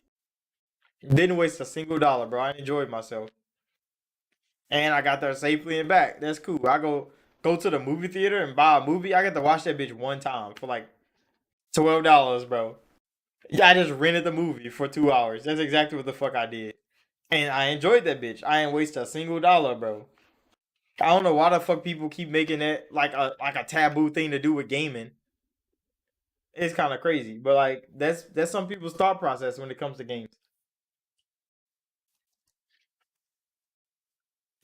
Didn't waste a single dollar, bro. I enjoyed myself. And I got there safely and back. That's cool. I go to the movie theater and buy a movie. I got to watch that bitch one time for like $12, bro. Yeah, I just rented the movie for 2 hours. That's exactly what the fuck I did. And I enjoyed that bitch. I ain't waste a single dollar, bro. I don't know why the fuck people keep making that like a taboo thing to do with gaming. It's kind of crazy, but like that's some people's thought process when it comes to games.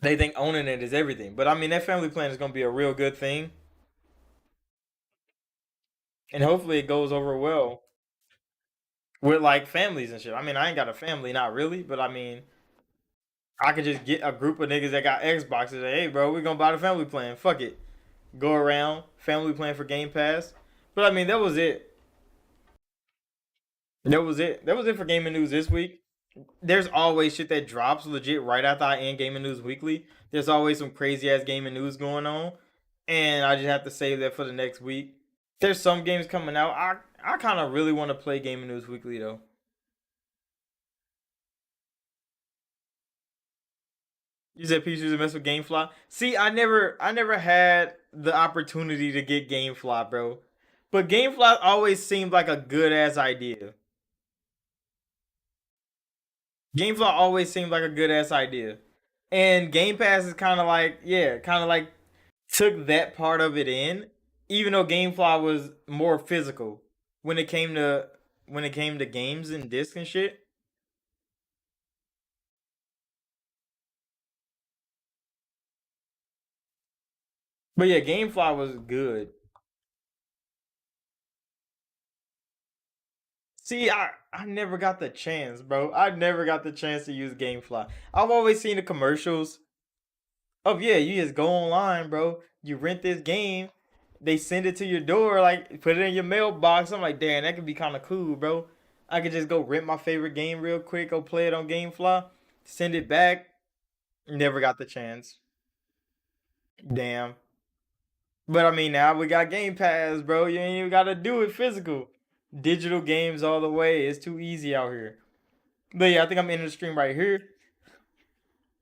They think owning it is everything, but I mean that family plan is gonna be a real good thing, and hopefully it goes over well with like families and shit. I mean I ain't got a family, not really, but I mean I could just get a group of niggas that got Xboxes. And, hey, bro, we gonna buy the family plan. Fuck it, go around family plan for Game Pass. But I mean that was it. That was it. That was it for gaming news this week. There's always shit that drops legit right after I end Gaming News Weekly. There's always some crazy ass gaming news going on, and I just have to save that for the next week. There's some games coming out. I kind of really want to play Gaming News Weekly though. You said people used to mess with GameFly. See, I never had the opportunity to get GameFly, bro. But GameFly always seemed like a good ass idea. GameFly always seemed like a good ass idea. And Game Pass is kind of like, yeah, kind of like took that part of it in, even though GameFly was more physical when it came to games and disc and shit. But yeah, GameFly was good. See, I never got the chance, bro. I never got the chance to use GameFly. I've always seen the commercials of yeah, you just go online, bro. You rent this game, they send it to your door, like put it in your mailbox. I'm like, damn, that could be kind of cool, bro. I could just go rent my favorite game real quick, go play it on GameFly, send it back. Never got the chance. Damn. But I mean, now we got Game Pass, bro. You ain't even gotta do it physical. Digital games all the way. It's too easy out here. But yeah, I think I'm ending the stream right here.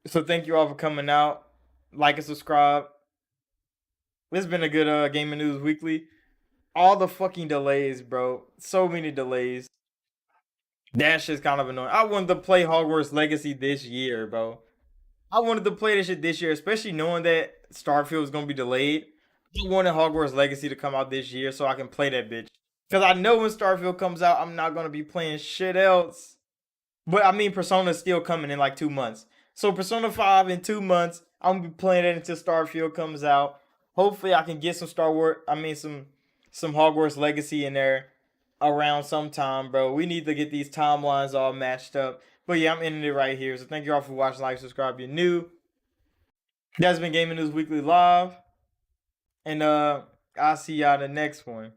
So thank you all for coming out. Like and subscribe. It's been a good gaming news weekly. All the fucking delays, bro. So many delays. That shit's kind of annoying. I wanted to play Hogwarts Legacy this year, bro. I wanted to play this shit this year, especially knowing that Starfield is gonna be delayed. I wanted Hogwarts Legacy to come out this year so I can play that bitch. Cause I know when Starfield comes out, I'm not gonna be playing shit else. But I mean, Persona's still coming in like 2 months. So Persona 5 in 2 months, I'm gonna be playing it until Starfield comes out. Hopefully, I can get some Star Wars. I mean, some Hogwarts Legacy in there. around sometime, bro. We need to get these timelines all matched up. But yeah, I'm ending it right here. So thank you all for watching, like, subscribe if you're new. That's been Gaming News Weekly Live. And I'll see y'all in the next one.